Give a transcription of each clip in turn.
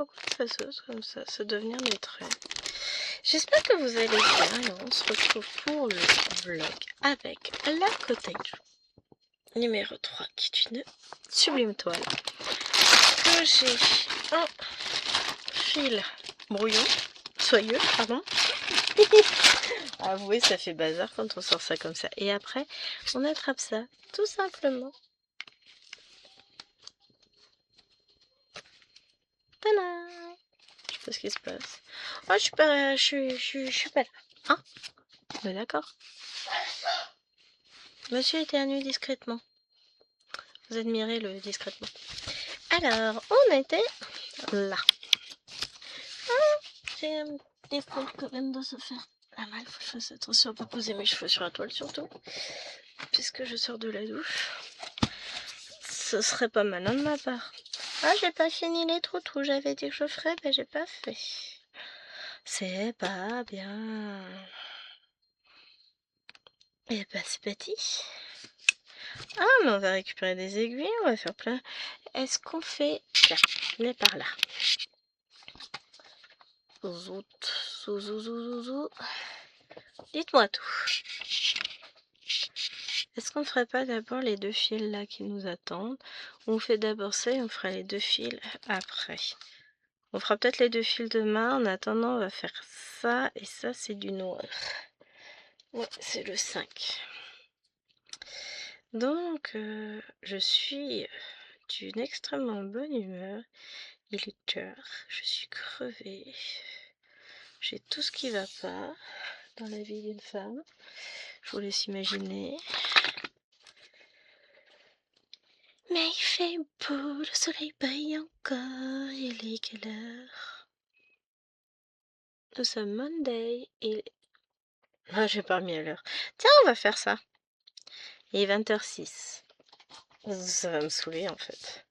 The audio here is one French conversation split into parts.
beaucoup de faceuse comme ça devenir mes traits. J'espère que vous allez bien. Alors, on se retrouve pour le vlog avec la cottage numéro 3 qui est une sublime toile que j'ai en fil brouillon, soyeux, pardon. Avouez, ça fait bazar quand on sort ça comme ça. Et après, on attrape ça tout simplement. Tadam! Je sais pas ce qui se passe. Oh, je suis pas là. Hein? Mais d'accord. Monsieur éternue discrètement. Vous admirez le discrètement. Alors, on était là. Ah, j'ai un défaut quand même de se faire la mal. Faut que je fasse attention à ne pas poser mes cheveux sur la toile surtout. Puisque je sors de la douche. Ce serait pas malin de ma part. Ah, j'ai pas fini les trous. J'avais dit que je ferais, mais j'ai pas fait. C'est pas bien. Et bah c'est parti. Ah, mais on va récupérer des aiguilles, on va faire plein. Est-ce qu'on fait... Tiens, venez par là. Zout, zou, zou, zou, zou. Dites-moi tout. Est-ce qu'on ne ferait pas d'abord les deux fils là qui nous attendent? On fait d'abord ça et on fera les deux fils après. On fera peut-être les deux fils demain. En attendant, on va faire ça et ça, c'est du noir. Ouais, c'est le 5. Donc, je suis d'une extrêmement bonne humeur. Il est tard, je suis crevée. J'ai tout ce qui va pas dans la vie d'une femme. Je vous laisse imaginer. Mais il fait beau, le soleil brille encore. Il est quelle heure? Nous sommes Monday. Ah, j'ai pas remis à l'heure. Tiens, on va faire ça. Il est 20h06. Ça va me saouler en fait.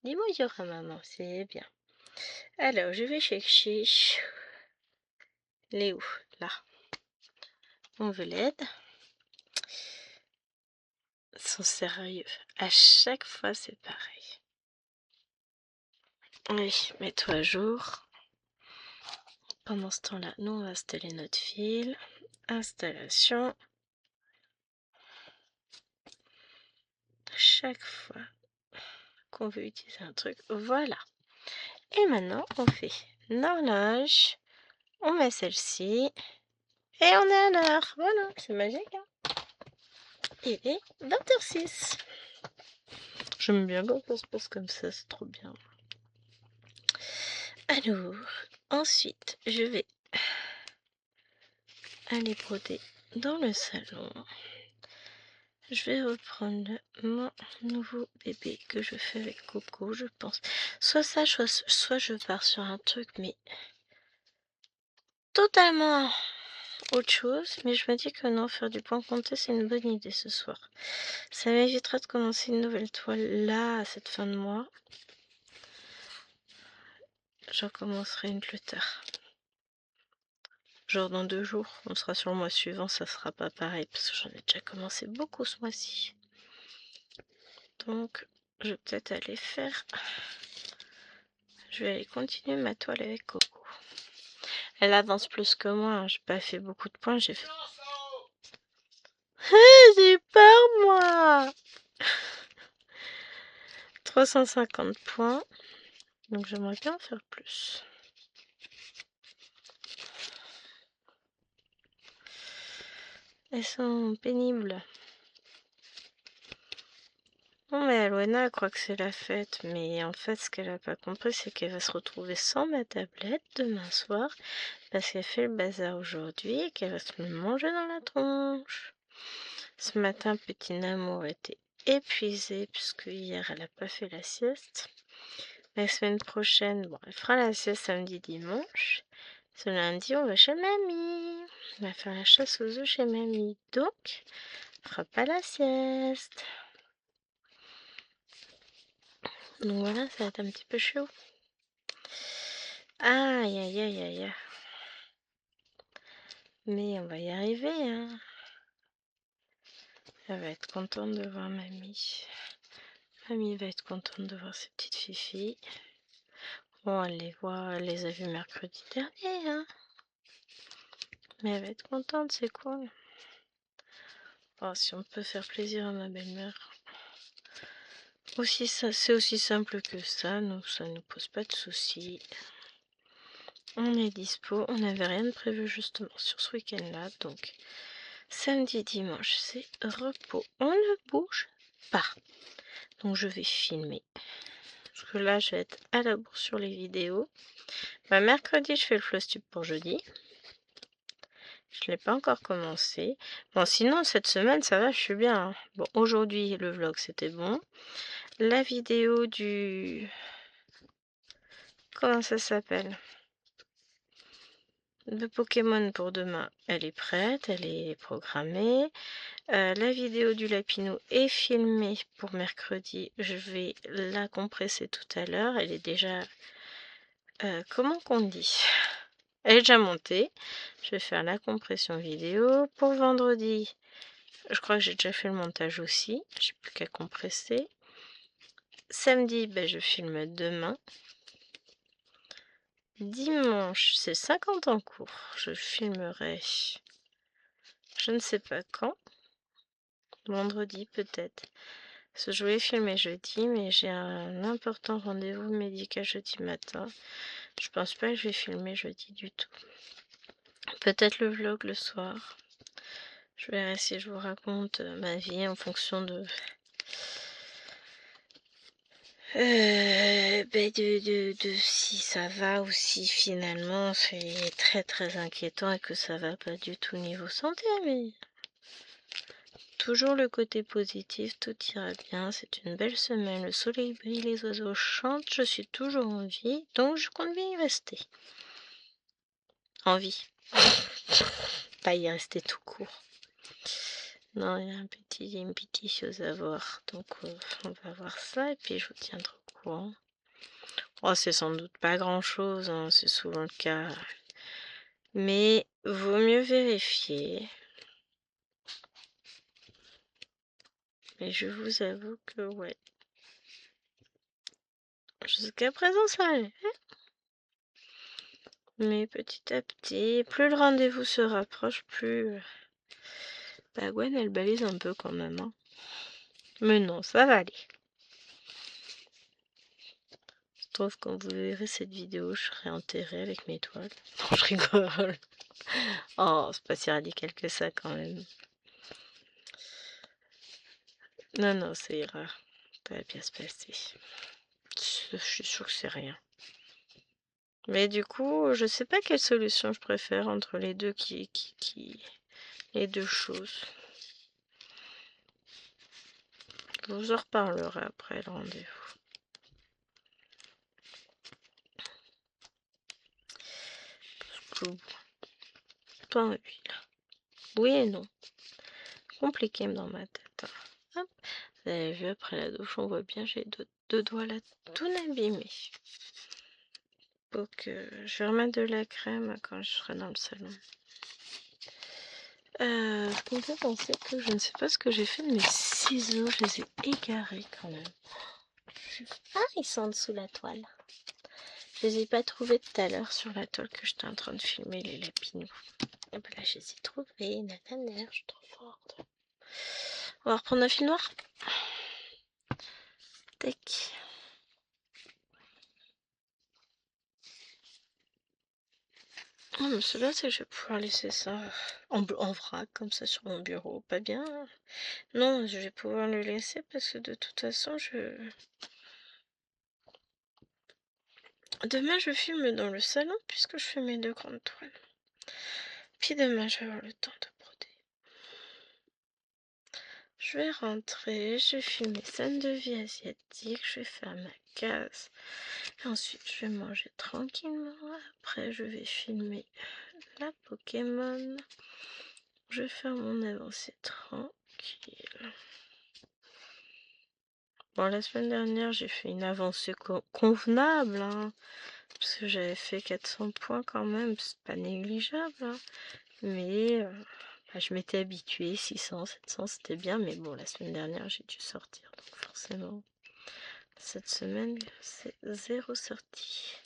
Dis-moi, il y aura maman, c'est bien. Alors, je vais chercher. Les où? Là. On veut l'aide. Ils sont sérieux. À chaque fois, c'est pareil. Oui, mets-toi à jour. Pendant ce temps-là, nous, on va installer notre fil. Installation. Chaque fois qu'on veut utiliser un truc, voilà. Et maintenant, on fait l'horloge. On met celle-ci. Et on est à l'heure. Voilà, c'est magique. Hein, il est 20h06. J'aime bien quand ça se passe comme ça, c'est trop bien. Alors, ensuite, je vais aller broder dans le salon. Je vais reprendre mon nouveau bébé que je fais avec Coco, je pense. Soit ça, soit je pars sur un truc, mais totalement autre chose. Mais je me dis que non, faire du point compté, c'est une bonne idée ce soir. Ça m'évitera de commencer une nouvelle toile là, à cette fin de mois. J'en commencerai une plus tard. Genre dans 2 jours, on sera sur le mois suivant, ça sera pas pareil, parce que j'en ai déjà commencé beaucoup ce mois-ci. Donc, je vais peut-être aller faire... Je vais aller continuer ma toile avec Coco. Elle avance plus que moi, hein. J'ai pas fait beaucoup de points, j'ai fait... J'ai peur, moi. 350 points. Donc j'aimerais bien en faire plus. Elles sont pénibles. Non mais Alwana elle croit que c'est la fête, mais en fait ce qu'elle a pas compris c'est qu'elle va se retrouver sans ma tablette demain soir parce qu'elle fait le bazar aujourd'hui et qu'elle va se me manger dans la tronche. Ce matin, petit amour était épuisée puisque hier elle a pas fait la sieste. La semaine prochaine, bon, elle fera la sieste samedi dimanche. Ce lundi on va chez mamie. On va faire la chasse aux œufs chez mamie, donc elle fera pas la sieste. Donc voilà, ça va être un petit peu chaud. Aïe, aïe, aïe, aïe, aïe. Mais on va y arriver, hein. Elle va être contente de voir mamie. Mamie va être contente de voir ses petites filles. Bon, elle les a vus mercredi dernier, hein. Mais elle va être contente, c'est cool. Oh, si on peut faire plaisir à ma belle-mère. Aussi, c'est aussi simple que ça, nous, ça nous pose pas de soucis. On est dispo, on n'avait rien de prévu justement sur ce week-end-là, donc samedi, dimanche, c'est repos. On ne bouge pas. Donc je vais filmer. Parce que là, je vais être à la bourre sur les vidéos. Mercredi, je fais le floss-tube pour jeudi. Je ne l'ai pas encore commencé. Bon, sinon, cette semaine, ça va, je suis bien, hein. Bon, aujourd'hui, le vlog, c'était bon. La vidéo du... Comment ça s'appelle? De Pokémon pour demain, elle est prête, elle est programmée. La vidéo du Lapino est filmée pour mercredi. Je vais la compresser tout à l'heure. Elle est déjà... comment qu'on dit? Elle est déjà montée. Je vais faire la compression vidéo. Pour vendredi, je crois que j'ai déjà fait le montage aussi. J'ai plus qu'à compresser. Samedi, je filme demain. Dimanche, c'est 50 en cours. Je filmerai, je ne sais pas quand. Vendredi peut-être. Parce que je voulais filmer jeudi, mais j'ai un important rendez-vous médical jeudi matin. Je pense pas que je vais filmer jeudi du tout. Peut-être le vlog le soir. Je verrai si je vous raconte ma vie en fonction de... de si ça va ou si finalement c'est très très inquiétant et que ça va pas du tout niveau santé, mais toujours le côté positif, tout ira bien, c'est une belle semaine, le soleil brille, les oiseaux chantent, je suis toujours en vie, donc je compte bien y rester. En vie. Pas y rester tout court. Non, il y a une petite chose à voir, donc on va voir ça et puis je vous tiendrai au courant. Oh, c'est sans doute pas grand chose, hein, c'est souvent le cas. Mais vaut mieux vérifier. Mais je vous avoue que ouais. Jusqu'à présent, ça allait. Mais petit à petit, plus le rendez-vous se rapproche, plus... Gwen, elle balise un peu quand même, hein. Mais non, ça va aller. Je trouve que quand vous verrez cette vidéo, je serai enterrée avec mes toiles. Non, je rigole. Oh, c'est pas si radical que ça quand même. Non, non, ça ira. Ça va bien se passer. Je suis sûre que c'est rien. Mais du coup, je sais pas quelle solution je préfère entre les deux les deux choses. Je vous en reparlerai après le rendez-vous. Pas envie là. Oui et non. Compliqué dans ma tête. Hop. Vous avez vu après la douche, on voit bien, j'ai deux doigts là tout abîmés. Donc je vais remettre de la crème quand je serai dans le salon. Ce qui me fait penser que je ne sais pas ce que j'ai fait de mes ciseaux, je les ai égarés quand même. Ah, ils sont en dessous de la toile. Je les ai pas trouvés tout à l'heure sur la toile que j'étais en train de filmer, les lapinous. Et ben là, je les ai trouvés. Nanana, je suis trop forte. On va reprendre un fil noir. Tac. Oh, mais celui-là, c'est que je vais pouvoir laisser ça en vrac, comme ça, sur mon bureau. Pas bien, hein. Non, je vais pouvoir le laisser parce que de toute façon, demain, je filme dans le salon puisque je fais mes deux grandes toiles. Puis demain, je vais avoir le temps de broder. Je vais rentrer, je vais filmer scène de vie asiatique, je vais faire ma case. Et ensuite, je vais manger tranquillement. Après, je vais filmer la Pokémon. Je vais faire mon avancée tranquille. Bon, la semaine dernière, j'ai fait une avancée convenable, hein, parce que j'avais fait 400 points quand même, c'est pas négligeable, hein, mais je m'étais habituée, 600, 700, c'était bien, mais bon, la semaine dernière, j'ai dû sortir, donc forcément, cette semaine, c'est zéro sortie.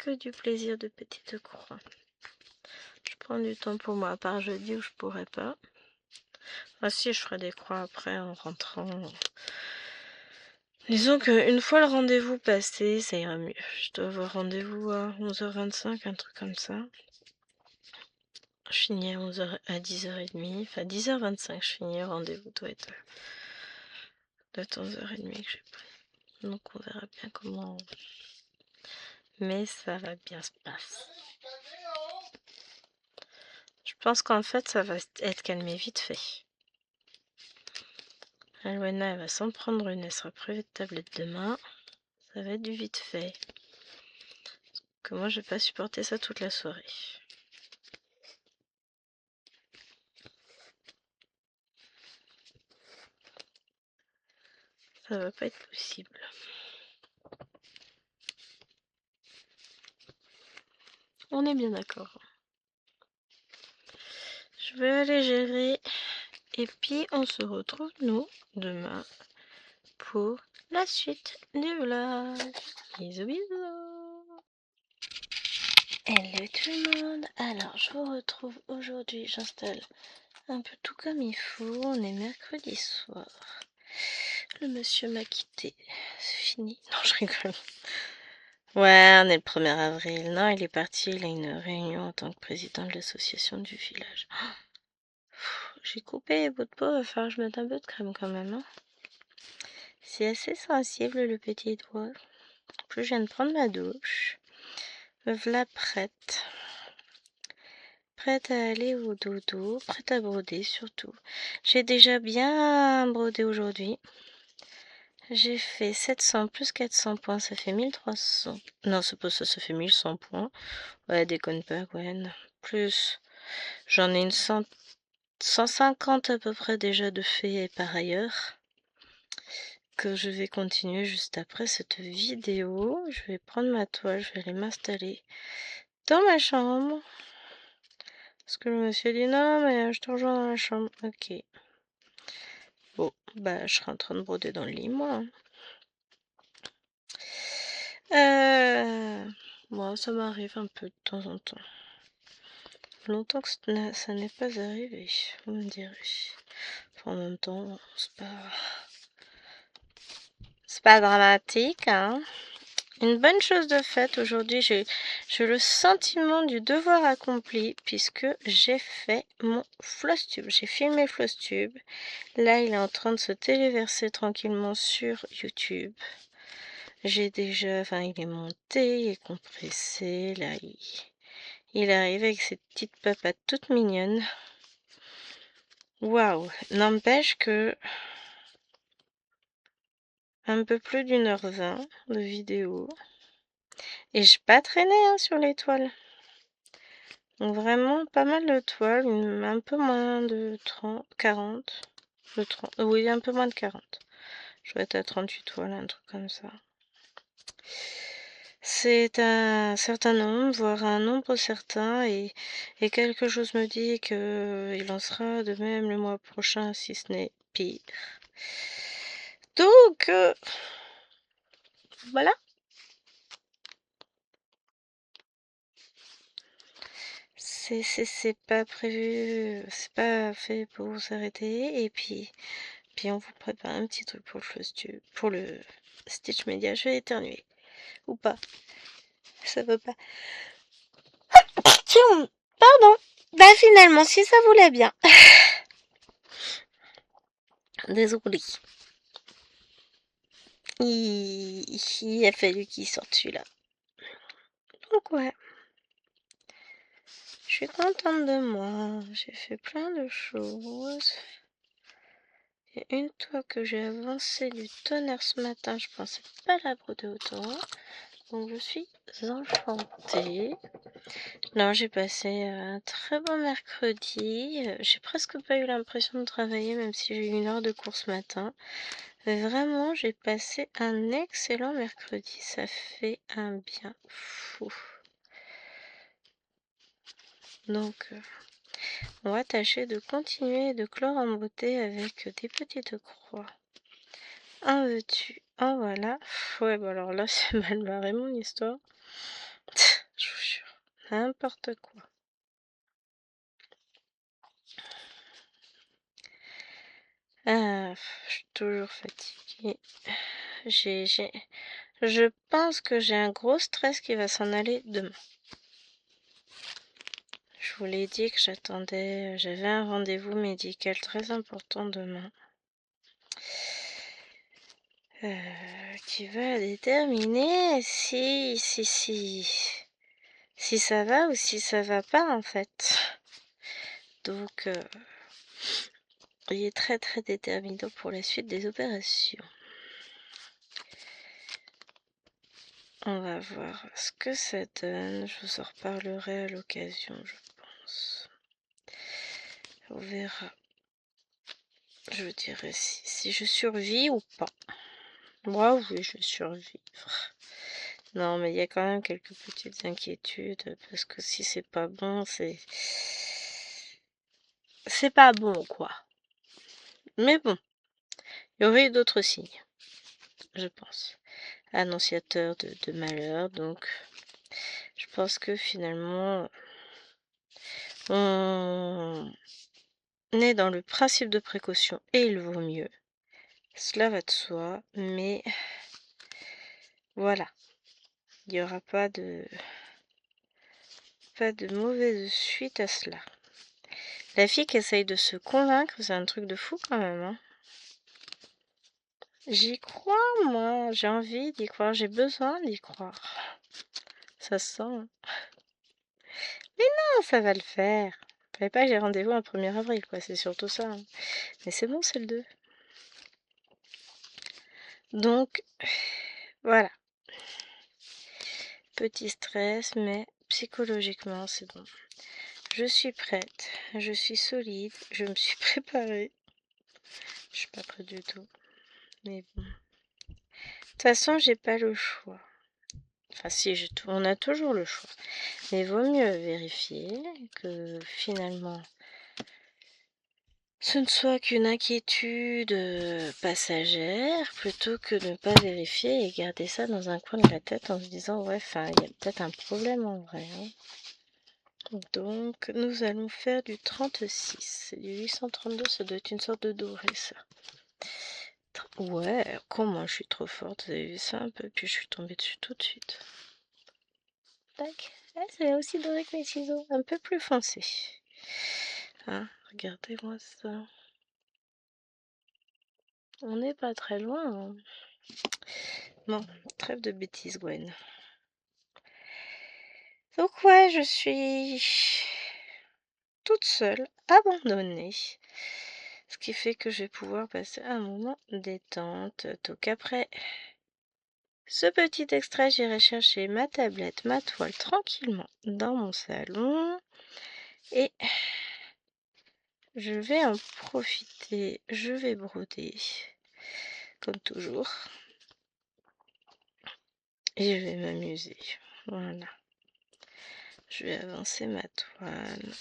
que du plaisir de petites croix. Je prends du temps pour moi, à part jeudi où je pourrais pas. Ah si, je ferai des croix après en rentrant. Disons qu'une fois le rendez-vous passé, ça ira mieux. Je dois avoir rendez-vous à 11h25, un truc comme ça. Je finis à 10h30, enfin 10h25, je finis le rendez-vous, doit être 11h30 que j'ai pris. Donc on verra bien comment... Mais ça va bien se passer. Je pense qu'en fait, ça va être calmé vite fait. Alwena, elle va s'en prendre une, elle sera privée de tablette demain. Ça va être du vite fait. Parce que moi, je vais pas supporter ça toute la soirée. Ça va pas être possible. On est bien d'accord. Je vais aller gérer. Et puis, on se retrouve, nous, demain, pour la suite du vlog. Bisous, bisous. Hello tout le monde. Alors, je vous retrouve aujourd'hui. J'installe un peu tout comme il faut. On est mercredi soir. Le monsieur m'a quitté. C'est fini. Non, je rigole. Ouais, on est le 1er avril. Non, il est parti. Il a une réunion en tant que président de l'association du village. J'ai coupé les bouts de peau. Il va falloir que je mette un peu de crème quand même. Hein. C'est assez sensible le petit doigt. En plus, je viens de prendre ma douche. Me voilà prête. Prête à aller au dodo. Prête à broder surtout. J'ai déjà bien brodé aujourd'hui. J'ai fait 700 plus 400 points, ça fait 1300. Non, c'est pas ça, ça fait 1100 points. Ouais, déconne pas, Gwen. Plus, j'en ai une 150 à peu près déjà de fait par ailleurs. Que je vais continuer juste après cette vidéo. Je vais prendre ma toile, je vais aller m'installer dans ma chambre. Parce que le monsieur dit non, mais je te rejoins dans la chambre. Ok. Bon, bah, je serai en train de broder dans le lit, moi. Bon, ça m'arrive un peu de temps en temps. Longtemps que ça n'est pas arrivé, vous me direz. Enfin, en même temps, c'est pas dramatique, hein. Une bonne chose de faite aujourd'hui, j'ai le sentiment du devoir accompli puisque j'ai fait mon floss tube. J'ai filmé le floss tube. Là, il est en train de se téléverser tranquillement sur YouTube. J'ai déjà, enfin, il est monté, il est compressé. Là, il arrive avec ses petites papates toutes mignonnes. Waouh, n'empêche que un peu plus d'1h20 de vidéo. Et j'ai pas traîné hein, sur les toiles. Donc vraiment pas mal de toiles, un peu moins de 30, 40. Oui, un peu moins de 40. Je vais être à 38 toiles, un truc comme ça. C'est un certain nombre, voire un nombre certain, et quelque chose me dit qu'il en sera de même le mois prochain, si ce n'est pire. Donc, voilà. C'est pas prévu, c'est pas fait pour s'arrêter, et puis on vous prépare un petit truc pour pour le Stitch Media. Je vais éternuer, ou pas, ça veut pas. Tiens, pardon. Bah finalement, si ça voulait bien. Désolé. Il a fallu qu'il sorte celui-là. Donc ouais. Je suis contente de moi. J'ai fait plein de choses. Et une fois que j'ai avancé du tonnerre ce matin, je pensais pas la broder autant. Donc je suis enchantée. Non, j'ai passé un très bon mercredi. J'ai presque pas eu l'impression de travailler, même si j'ai eu 1 heure de cours ce matin. Vraiment, j'ai passé un excellent mercredi. Ça fait un bien fou. Donc, on va tâcher de continuer de clore en beauté avec des petites croix. En veux-tu, en voilà. Ouais, bah alors là, c'est mal barré mon histoire. Je vous jure, n'importe quoi. Ah, je suis toujours fatiguée. Je pense que j'ai un gros stress qui va s'en aller demain. Je vous l'ai dit que j'avais un rendez-vous médical très important demain. Qui va déterminer si ça va ou si ça va pas en fait. Donc il est très très déterminant pour la suite des opérations. On va voir ce que ça donne. Je vous en reparlerai à l'occasion, je pense. On verra. Je vous dirai si je survis ou pas. Moi, oui, je vais survivre. Non, mais il y a quand même quelques petites inquiétudes, parce que si c'est pas bon, c'est pas bon, quoi. Mais bon, il y aurait eu d'autres signes, je pense. Annonciateur de malheur, donc je pense que finalement, on est dans le principe de précaution et il vaut mieux. Cela va de soi, mais voilà, il n'y aura pas de mauvaise suite à cela. La fille qui essaye de se convaincre, c'est un truc de fou quand même, hein. J'y crois, moi, j'ai envie d'y croire, j'ai besoin d'y croire. Ça se sent, hein. Mais non, ça va le faire. Fallait pas que j'ai rendez-vous un 1er avril, quoi, c'est surtout ça, hein. Mais c'est bon, c'est le 2. Donc, voilà. Petit stress, mais psychologiquement, c'est bon. Je suis prête, je suis solide, je me suis préparée. Je suis pas prête du tout. Mais bon. De toute façon, j'ai pas le choix. Enfin, si, on a toujours le choix. Mais vaut mieux vérifier que finalement, ce ne soit qu'une inquiétude passagère, plutôt que de ne pas vérifier et garder ça dans un coin de la tête en se disant, ouais, enfin, il y a peut-être un problème en vrai, hein. Donc, nous allons faire du 36. C'est du 832, ça doit être une sorte de doré, ça. Ouais, comment je suis trop forte, vous avez vu ça un peu, puis je suis tombée dessus tout de suite. Tac. Ah, c'est aussi doré que mes ciseaux, un peu plus foncé. Hein, regardez-moi ça. On n'est pas très loin, hein. Non, trêve de bêtises, Gwen. Donc ouais, je suis toute seule, abandonnée. Ce qui fait que je vais pouvoir passer un moment détente. Donc après ce petit extrait, j'irai chercher ma tablette, ma toile tranquillement dans mon salon. Et je vais en profiter. Je vais broder, comme toujours. Et je vais m'amuser. Voilà. Je vais avancer ma toile.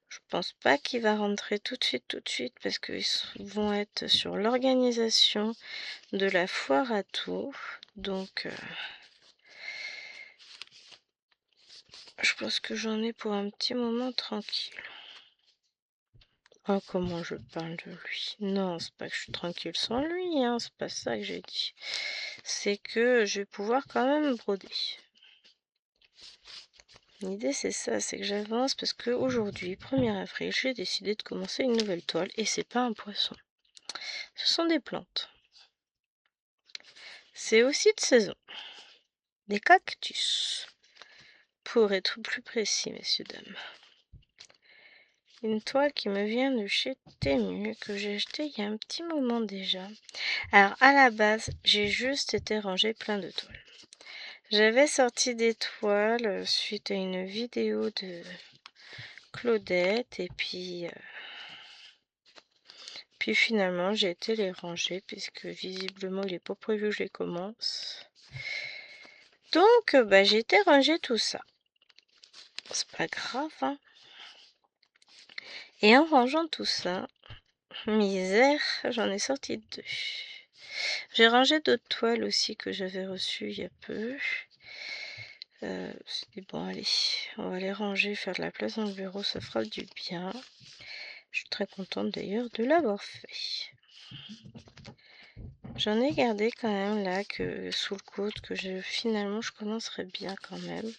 Je pense pas qu'il va rentrer tout de suite, parce qu'ils vont être sur l'organisation de la foire à Tours. Donc, je pense que j'en ai pour un petit moment tranquille. Oh, comment je parle de lui. Non, c'est pas que je suis tranquille sans lui, hein, c'est pas ça que j'ai dit. C'est que je vais pouvoir quand même broder. L'idée c'est ça, c'est que j'avance parce que aujourd'hui, 1er avril, j'ai décidé de commencer une nouvelle toile et c'est pas un poisson. Ce sont des plantes. C'est aussi de saison. Des cactus. Pour être plus précis, messieurs, dames. Une toile qui me vient de chez Temu, que j'ai acheté il y a un petit moment déjà. Alors, à la base, j'ai juste été ranger plein de toiles. J'avais sorti des toiles suite à une vidéo de Claudette, et puis finalement, j'ai été les ranger, puisque visiblement, il n'est pas prévu que je les commence. Donc, j'ai été ranger tout ça. C'est pas grave, hein. Et en rangeant tout ça, misère, j'en ai sorti 2. J'ai rangé d'autres toiles aussi que j'avais reçues il y a peu. Je dis bon allez, on va les ranger, faire de la place dans le bureau, ça fera du bien. Je suis très contente d'ailleurs de l'avoir fait. J'en ai gardé quand même là que sous le coude que finalement je commencerai bien quand même.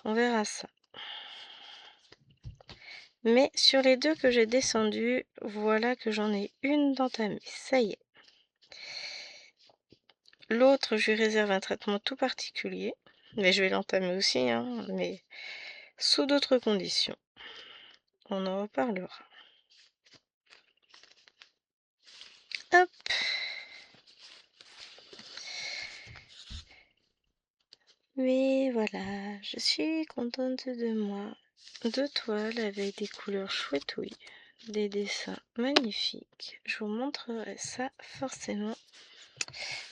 On verra ça. Mais sur les deux que j'ai descendues, voilà que j'en ai une d'entamée. Ça y est. L'autre, je lui réserve un traitement tout particulier. Mais je vais l'entamer aussi, hein, mais sous d'autres conditions. On en reparlera. Hop. Mais voilà, je suis contente de moi. Deux toiles avec des couleurs chouettouilles, des dessins magnifiques. Je vous montrerai ça forcément.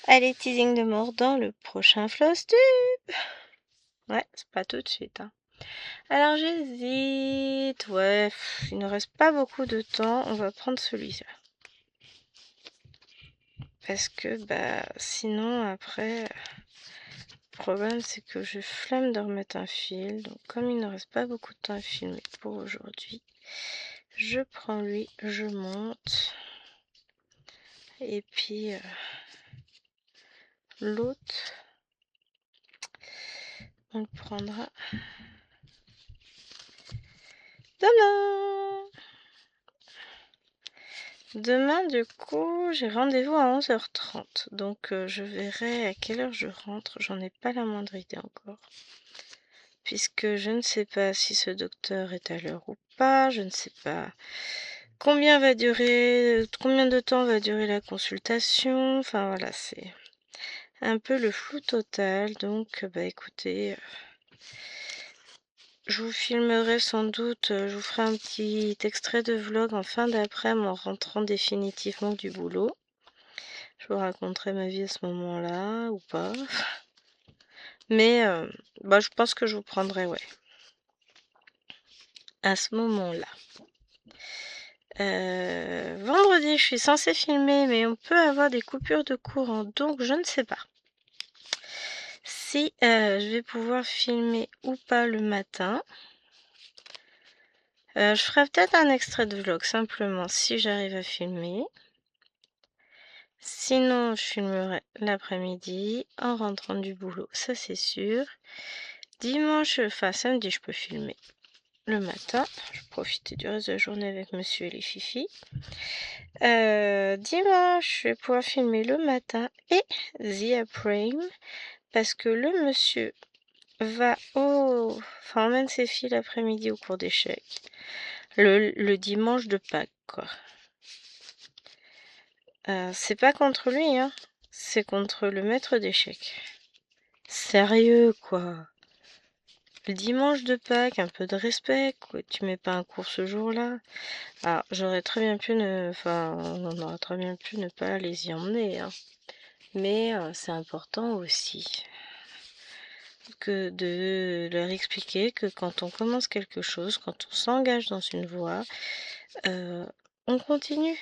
Allez, teasing de mort dans le prochain Flosstube. Ouais, c'est pas tout de suite. Hein. Alors j'hésite. Ouais, il ne reste pas beaucoup de temps. On va prendre celui-là. Parce que bah sinon après... Le problème c'est que j'ai flemme de remettre un fil. Donc comme il ne reste pas beaucoup de temps à filmer pour aujourd'hui, je prends lui, je monte. Et puis l'autre, on le prendra demain. Demain, du coup, j'ai rendez-vous à 11h30. Donc, je verrai à quelle heure je rentre. J'en ai pas la moindre idée encore. Puisque je ne sais pas si ce docteur est à l'heure ou pas. Je ne sais pas combien de temps va durer la consultation. Enfin, voilà, c'est un peu le flou total. Donc, bah écoutez... Je vous filmerai sans doute, je vous ferai un petit extrait de vlog en fin d'après-midi en rentrant définitivement du boulot. Je vous raconterai ma vie à ce moment-là ou pas. Mais bah, je pense que je vous prendrai, ouais. À ce moment-là. Vendredi, je suis censée filmer, mais on peut avoir des coupures de courant, donc je ne sais pas si je vais pouvoir filmer ou pas le matin. Je ferai peut-être un extrait de vlog simplement si j'arrive à filmer. Sinon, je filmerai l'après-midi en rentrant du boulot, ça c'est sûr. Dimanche, enfin samedi, je peux filmer le matin. Je vais profiter du reste de la journée avec monsieur et les fifis. Dimanche, je vais pouvoir filmer le matin et the après-midi parce que le monsieur va enfin emmène ses filles l'après-midi au cours d'échecs. Le dimanche de Pâques, quoi. C'est pas contre lui, hein. C'est contre le maître d'échecs. Sérieux, quoi. Le dimanche de Pâques, un peu de respect, quoi. Tu mets pas un cours ce jour-là. Alors, j'aurais très bien pu Enfin, on aurait très bien pu ne pas les y emmener, hein. Mais c'est important aussi que de leur expliquer que quand on commence quelque chose, quand on s'engage dans une voie, on continue.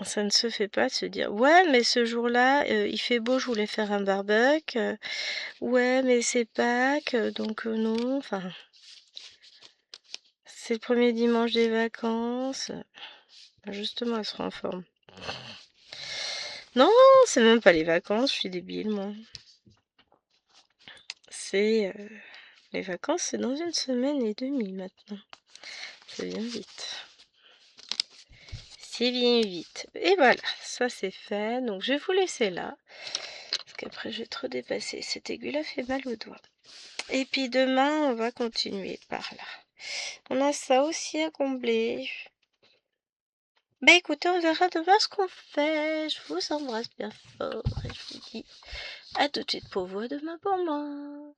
Ça ne se fait pas de se dire ouais mais ce jour-là il fait beau, je voulais faire un barbecue, ouais mais c'est Pâques donc non, enfin c'est le premier dimanche des vacances. Justement elle sera en forme. Non, c'est même pas les vacances, je suis débile moi. C'est les vacances, c'est dans 1 semaine et demie maintenant. Ça vient vite. C'est bien vite. Et voilà, ça c'est fait. Donc je vais vous laisser là. Parce qu'après je vais trop dépasser. Cette aiguille-là fait mal au doigt. Et puis demain, on va continuer par là. On a ça aussi à combler. Bah écoutez, on verra demain ce qu'on fait. Je vous embrasse bien fort. Et je vous dis à tout de suite pour vous, à demain pour moi.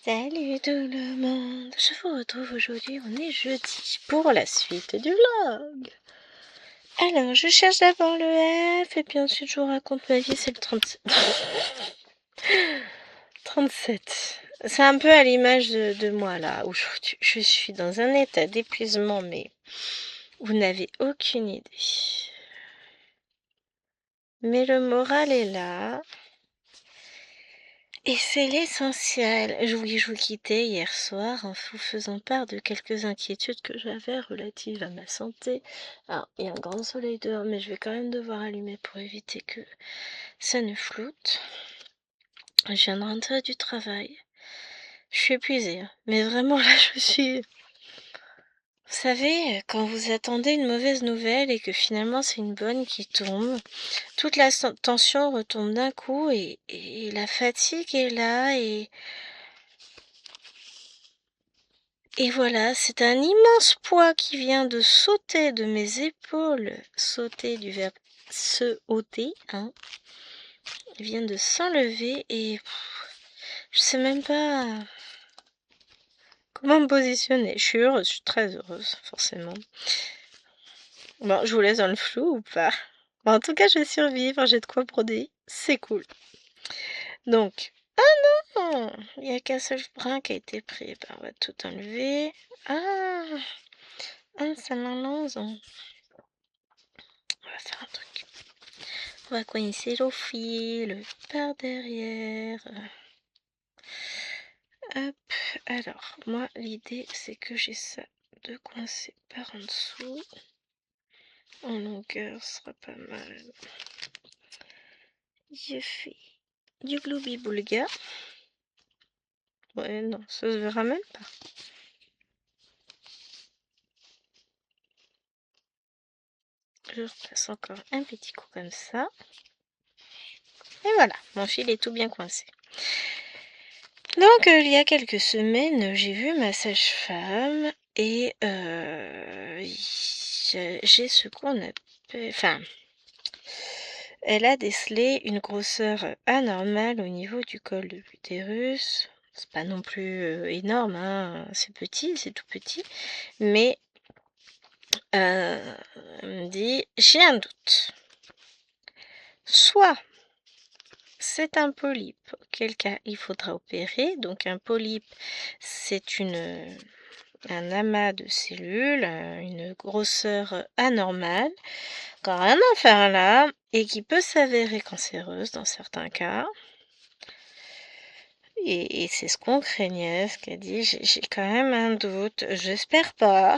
Salut tout le monde, je vous retrouve aujourd'hui, on est jeudi, pour la suite du vlog. Alors, je cherche d'abord le F, et puis ensuite je vous raconte ma vie, c'est le 37. 37. C'est un peu à l'image de moi là, aujourd'hui. Je suis dans un état d'épuisement, mais vous n'avez aucune idée. Mais le moral est là. Et c'est l'essentiel. Oui, je vous quittais hier soir en vous faisant part de quelques inquiétudes que j'avais relatives à ma santé. Alors, il y a un grand soleil dehors, mais je vais quand même devoir allumer pour éviter que ça ne floute. Je viens de rentrer du travail. Je suis épuisée, hein. Mais vraiment là, je suis... Vous savez, quand vous attendez une mauvaise nouvelle et que finalement c'est une bonne qui tombe, toute la tension retombe d'un coup et la fatigue est là et voilà, c'est un immense poids qui vient de sauter de mes épaules, sauter du verbe se ôter, hein, il vient de s'enlever et je sais même pas comment me positionner. Je suis heureuse, je suis très heureuse, forcément. Bon, je vous laisse dans le flou ou pas? Bon, en tout cas, je vais survivre, j'ai de quoi broder, c'est cool. Donc, ah non, il n'y a qu'un seul brin qui a été pris. Ben, on va tout enlever. Ah, ça m'enlance. On va faire un truc. On va coincer le fil par derrière. Hop, alors, moi, l'idée, c'est que j'ai ça de coincer par en dessous. En longueur, ce sera pas mal. Je fais du gloubi-boulga. Ouais, non, ça se verra même pas. Je repasse encore un petit coup comme ça. Et voilà, mon fil est tout bien coincé. Donc, il y a quelques semaines, j'ai vu ma sage-femme et j'ai ce qu'on appelle... Enfin, elle a décelé une grosseur anormale au niveau du col de l'utérus. C'est pas non plus énorme, hein, c'est petit, c'est tout petit. Mais elle me dit, j'ai un doute. Soit c'est un polype, auquel cas il faudra opérer. Donc un polype, c'est un amas de cellules, une grosseur anormale, qui n'a rien à faire là, et qui peut s'avérer cancéreuse dans certains cas. Et c'est ce qu'on craignait, ce qu'elle dit. J'ai quand même un doute. J'espère pas.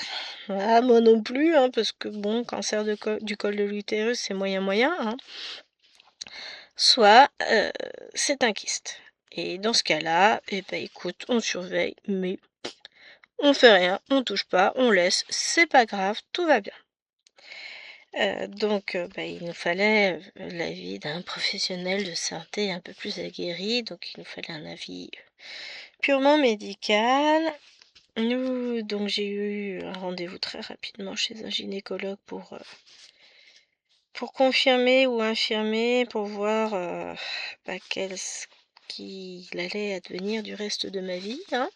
Ah, moi non plus, hein, parce que bon, cancer du col de l'utérus, c'est moyen, hein. Soit c'est un kyste. Et dans ce cas-là, eh ben, écoute, on surveille, mais on fait rien, on touche pas, on laisse, c'est pas grave, tout va bien. Donc, il nous fallait l'avis d'un professionnel de santé un peu plus aguerri, donc il nous fallait un avis purement médical. Donc j'ai eu un rendez-vous très rapidement chez un gynécologue pour confirmer ou infirmer, pour voir qu'est-ce qu'il allait advenir du reste de ma vie, hein.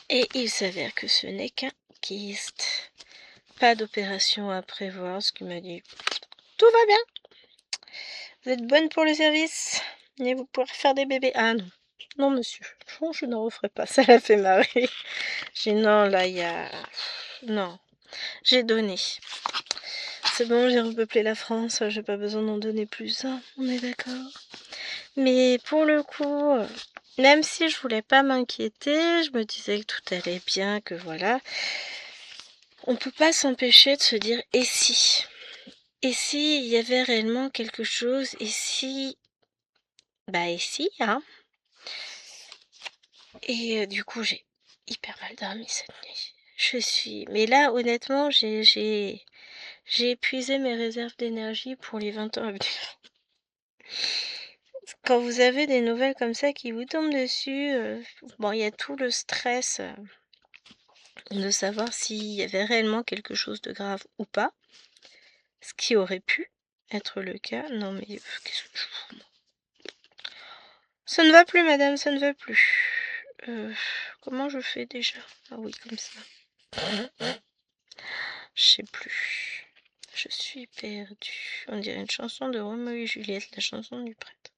Et il s'avère que ce n'est qu'un kyste. Pas d'opération à prévoir, ce qui m'a dit tout va bien. Vous êtes bonne pour le service et vous pourrez faire des bébés. Ah non, non monsieur, je n'en referai pas, ça l'a fait marrer. J'ai dit non, là il y a... Non, j'ai donné. C'est bon, j'ai repeuplé la France, j'ai pas besoin d'en donner plus, hein, on est d'accord. Mais pour le coup, même si je voulais pas m'inquiéter, je me disais que tout allait bien, que voilà, on peut pas s'empêcher de se dire et si il y avait réellement quelque chose, et si, hein. Et du coup, j'ai hyper mal dormi cette nuit. Mais là, honnêtement, j'ai épuisé mes réserves d'énergie pour les 20 ans à venir. Quand vous avez des nouvelles comme ça qui vous tombent dessus, il y a tout le stress de savoir s'il y avait réellement quelque chose de grave ou pas, ce qui aurait pu être le cas. Non mais qu'est-ce que je fous, moi ? Ça ne va plus, madame, ça ne va plus. Comment je fais déjà? Ah oui, comme ça. Je sais plus. Je suis perdue. On dirait une chanson de Roméo et Juliette, la chanson du prêtre.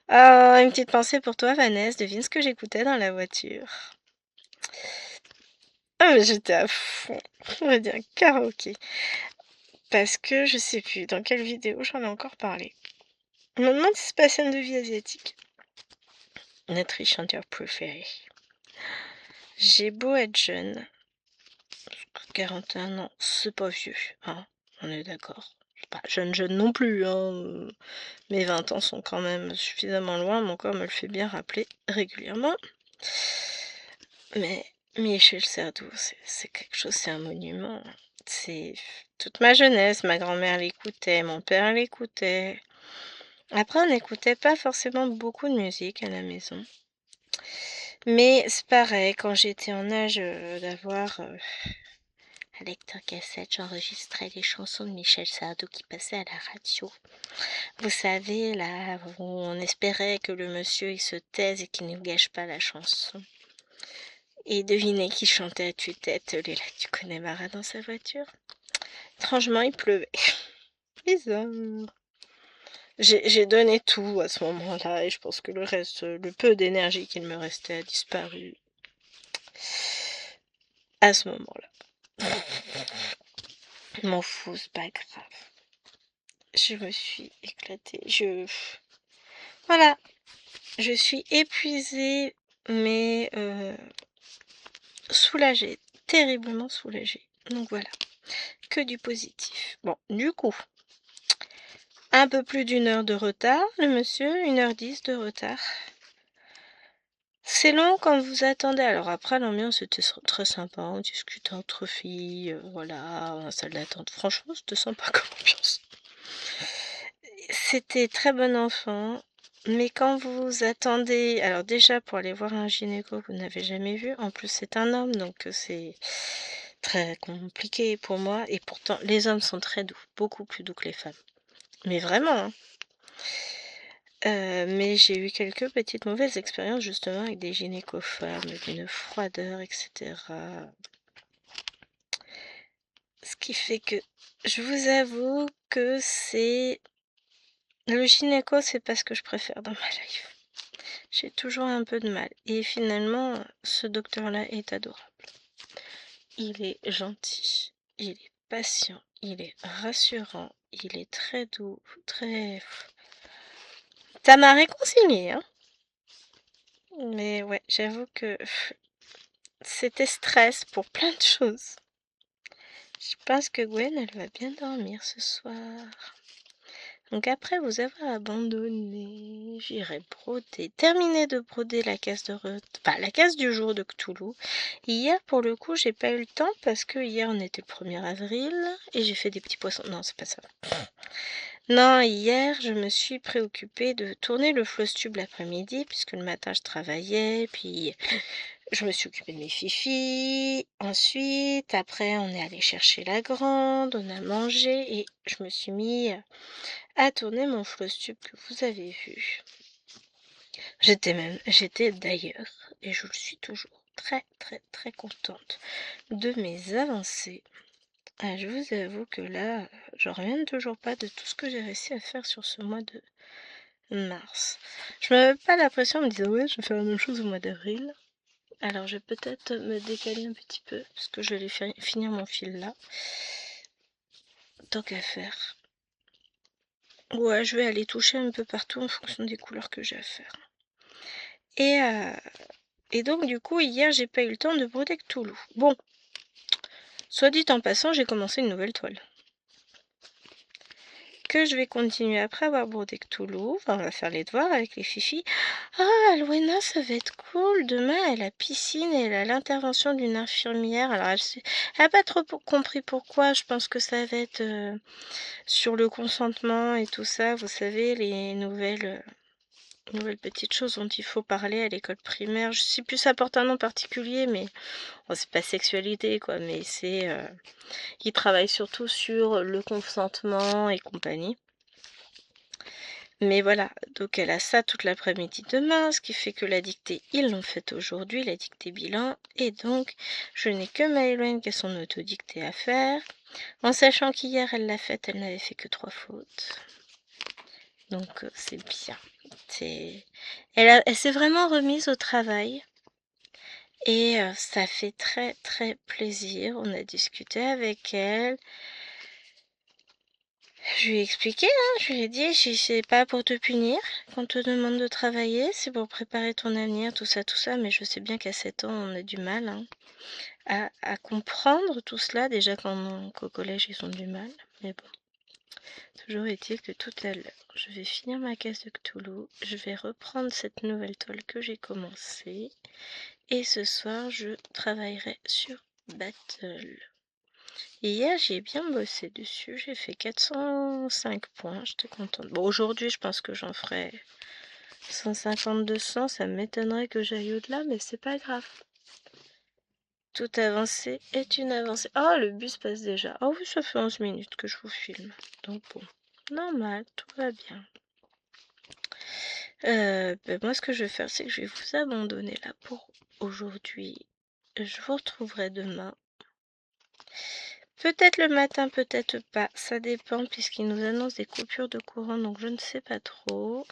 Ah, une petite pensée pour toi, Vanessa. Devine ce que j'écoutais dans la voiture. Ah, mais j'étais à fond. On va dire karaoké. Parce que je sais plus dans quelle vidéo j'en ai encore parlé. On me demande si c'est pas scène de vie asiatique. Notre chanteur préféré. J'ai beau être jeune, 41 ans, c'est pas vieux, hein, on est d'accord. Pas jeune non plus, hein. Mes 20 ans sont quand même suffisamment loin, mon corps me le fait bien rappeler régulièrement. Mais Michel Sardou, c'est quelque chose, c'est un monument. C'est toute ma jeunesse, ma grand-mère l'écoutait, mon père l'écoutait. Après, on n'écoutait pas forcément beaucoup de musique à la maison. Mais c'est pareil, quand j'étais en âge d'avoir un lecteur cassette, j'enregistrais les chansons de Michel Sardou qui passaient à la radio. Vous savez, là, où on espérait que le monsieur il se taise et qu'il ne gâche pas la chanson. Et devinez qui chantait à tue-tête les lacs du Connemara dans sa voiture? Étrangement, il pleuvait. Bizarre. J'ai donné tout à ce moment-là et je pense que le reste, le peu d'énergie qu'il me restait a disparu à ce moment-là. M'en fous, c'est pas grave. Je me suis éclatée. Voilà. Je suis épuisée, mais soulagée. Terriblement soulagée. Donc voilà. Que du positif. Bon, du coup, un peu plus d'une heure de retard, le monsieur, 1h10 de retard. C'est long quand vous attendez. Alors après, l'ambiance était très sympa. On discutait entre filles, voilà, en salle d'attente. Franchement, c'était sympa comme ambiance. C'était très bon enfant. Mais quand vous attendez, alors déjà pour aller voir un gynéco, vous n'avez jamais vu. En plus, c'est un homme, donc c'est très compliqué pour moi. Et pourtant, les hommes sont très doux, beaucoup plus doux que les femmes. Mais vraiment, hein. Mais j'ai eu quelques petites mauvaises expériences justement avec des gynécophones, d'une froideur, etc. Ce qui fait que je vous avoue que c'est... Le gynéco, c'est pas ce que je préfère dans ma life. J'ai toujours un peu de mal. Et finalement, ce docteur-là est adorable. Il est gentil, il est patient, il est rassurant, il est très doux, très... Ça m'a réconcilié, hein. Mais ouais, j'avoue que c'était stress pour plein de choses. Je pense que Gwen, elle va bien dormir ce soir. Donc après vous avoir abandonné, j'irai broder, terminer de broder la case la case du jour de Cthulhu. Hier, pour le coup, j'ai pas eu le temps parce que hier on était le 1er avril et j'ai fait des petits poissons. Non, c'est pas ça. Non, hier, je me suis préoccupée de tourner le floss tube l'après-midi puisque le matin je travaillais, puis je me suis occupée de mes fifis. Ensuite, après, on est allé chercher la grande, on a mangé et je me suis mis à tourner mon floss tube que vous avez vu. J'étais d'ailleurs, et je le suis toujours, très très très contente de mes avancées. Je vous avoue que là, je reviens toujours pas de tout ce que j'ai réussi à faire sur ce mois de mars. Je me mets pas la pression en me disant ouais, je vais faire la même chose au mois d'avril. Alors je vais peut-être me décaler un petit peu parce que je vais finir mon fil là. Tant qu'à faire. Ouais, je vais aller toucher un peu partout en fonction des couleurs que j'ai à faire. Et donc du coup hier j'ai pas eu le temps de broder Cthulhu. Bon, soit dit en passant, j'ai commencé une nouvelle toile. Que je vais continuer après avoir brodé Cthulhu. Enfin, on va faire les devoirs avec les fifis. Ah, Alwena, ça va être cool. Demain, elle a piscine et elle a l'intervention d'une infirmière. Alors, elle n'a pas trop compris pourquoi. Je pense que ça va être sur le consentement et tout ça. Vous savez, les nouvelles petites choses dont il faut parler à l'école primaire. Je sais plus, ça porte un nom particulier, mais bon, c'est pas sexualité, quoi. Mais c'est... Ils travaillent surtout sur le consentement et compagnie. Mais voilà, donc elle a ça toute l'après-midi demain, ce qui fait que la dictée, ils l'ont faite aujourd'hui, la dictée bilan, et donc je n'ai que Maëlène qui a son autodictée à faire, en sachant qu'hier elle l'a faite, elle n'avait fait que 3 fautes. Donc c'est bien. Elle s'est vraiment remise au travail, et ça fait très très plaisir. On a discuté avec elle. Je lui ai expliqué, hein, je lui ai dit, c'est pas pour te punir qu'on te demande de travailler, c'est pour préparer ton avenir, tout ça, mais je sais bien qu'à 7 ans, on a du mal hein, à comprendre tout cela, déjà qu'au collège, ils ont du mal, mais bon. Toujours est-il que tout à l'heure, je vais finir ma caisse de Cthulhu, je vais reprendre cette nouvelle toile que j'ai commencée, et ce soir, je travaillerai sur Battle. Hier, j'ai bien bossé dessus, j'ai fait 405 points, j'étais contente. Bon, aujourd'hui, je pense que j'en ferai 150-200, ça m'étonnerait que j'aille au-delà, mais c'est pas grave. Toute avancée est une avancée. Oh, le bus passe déjà. Oh oui, ça fait 11 minutes que je vous filme. Donc bon, normal, tout va bien. Moi, ce que je vais faire, c'est que je vais vous abandonner là pour aujourd'hui. Je vous retrouverai demain. Peut-être le matin, peut-être pas. Ça dépend puisqu'ils nous annoncent des coupures de courant, donc je ne sais pas trop.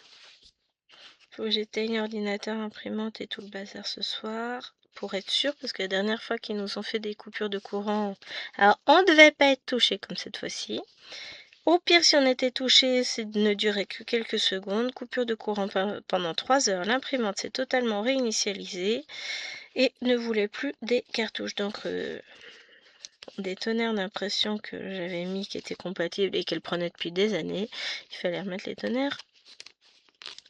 Faut que j'éteigne l'ordinateur, imprimante et tout le bazar ce soir. Pour être sûr, parce que la dernière fois qu'ils nous ont fait des coupures de courant, alors on ne devait pas être touché comme cette fois-ci. Au pire, si on était touché, ça ne durait que quelques secondes. Coupure de courant pendant 3 heures. L'imprimante s'est totalement réinitialisée et ne voulait plus des cartouches d'encre, des tonnerres d'impression que j'avais mis qui étaient compatibles et qu'elle prenait depuis des années. Il fallait remettre les tonnerres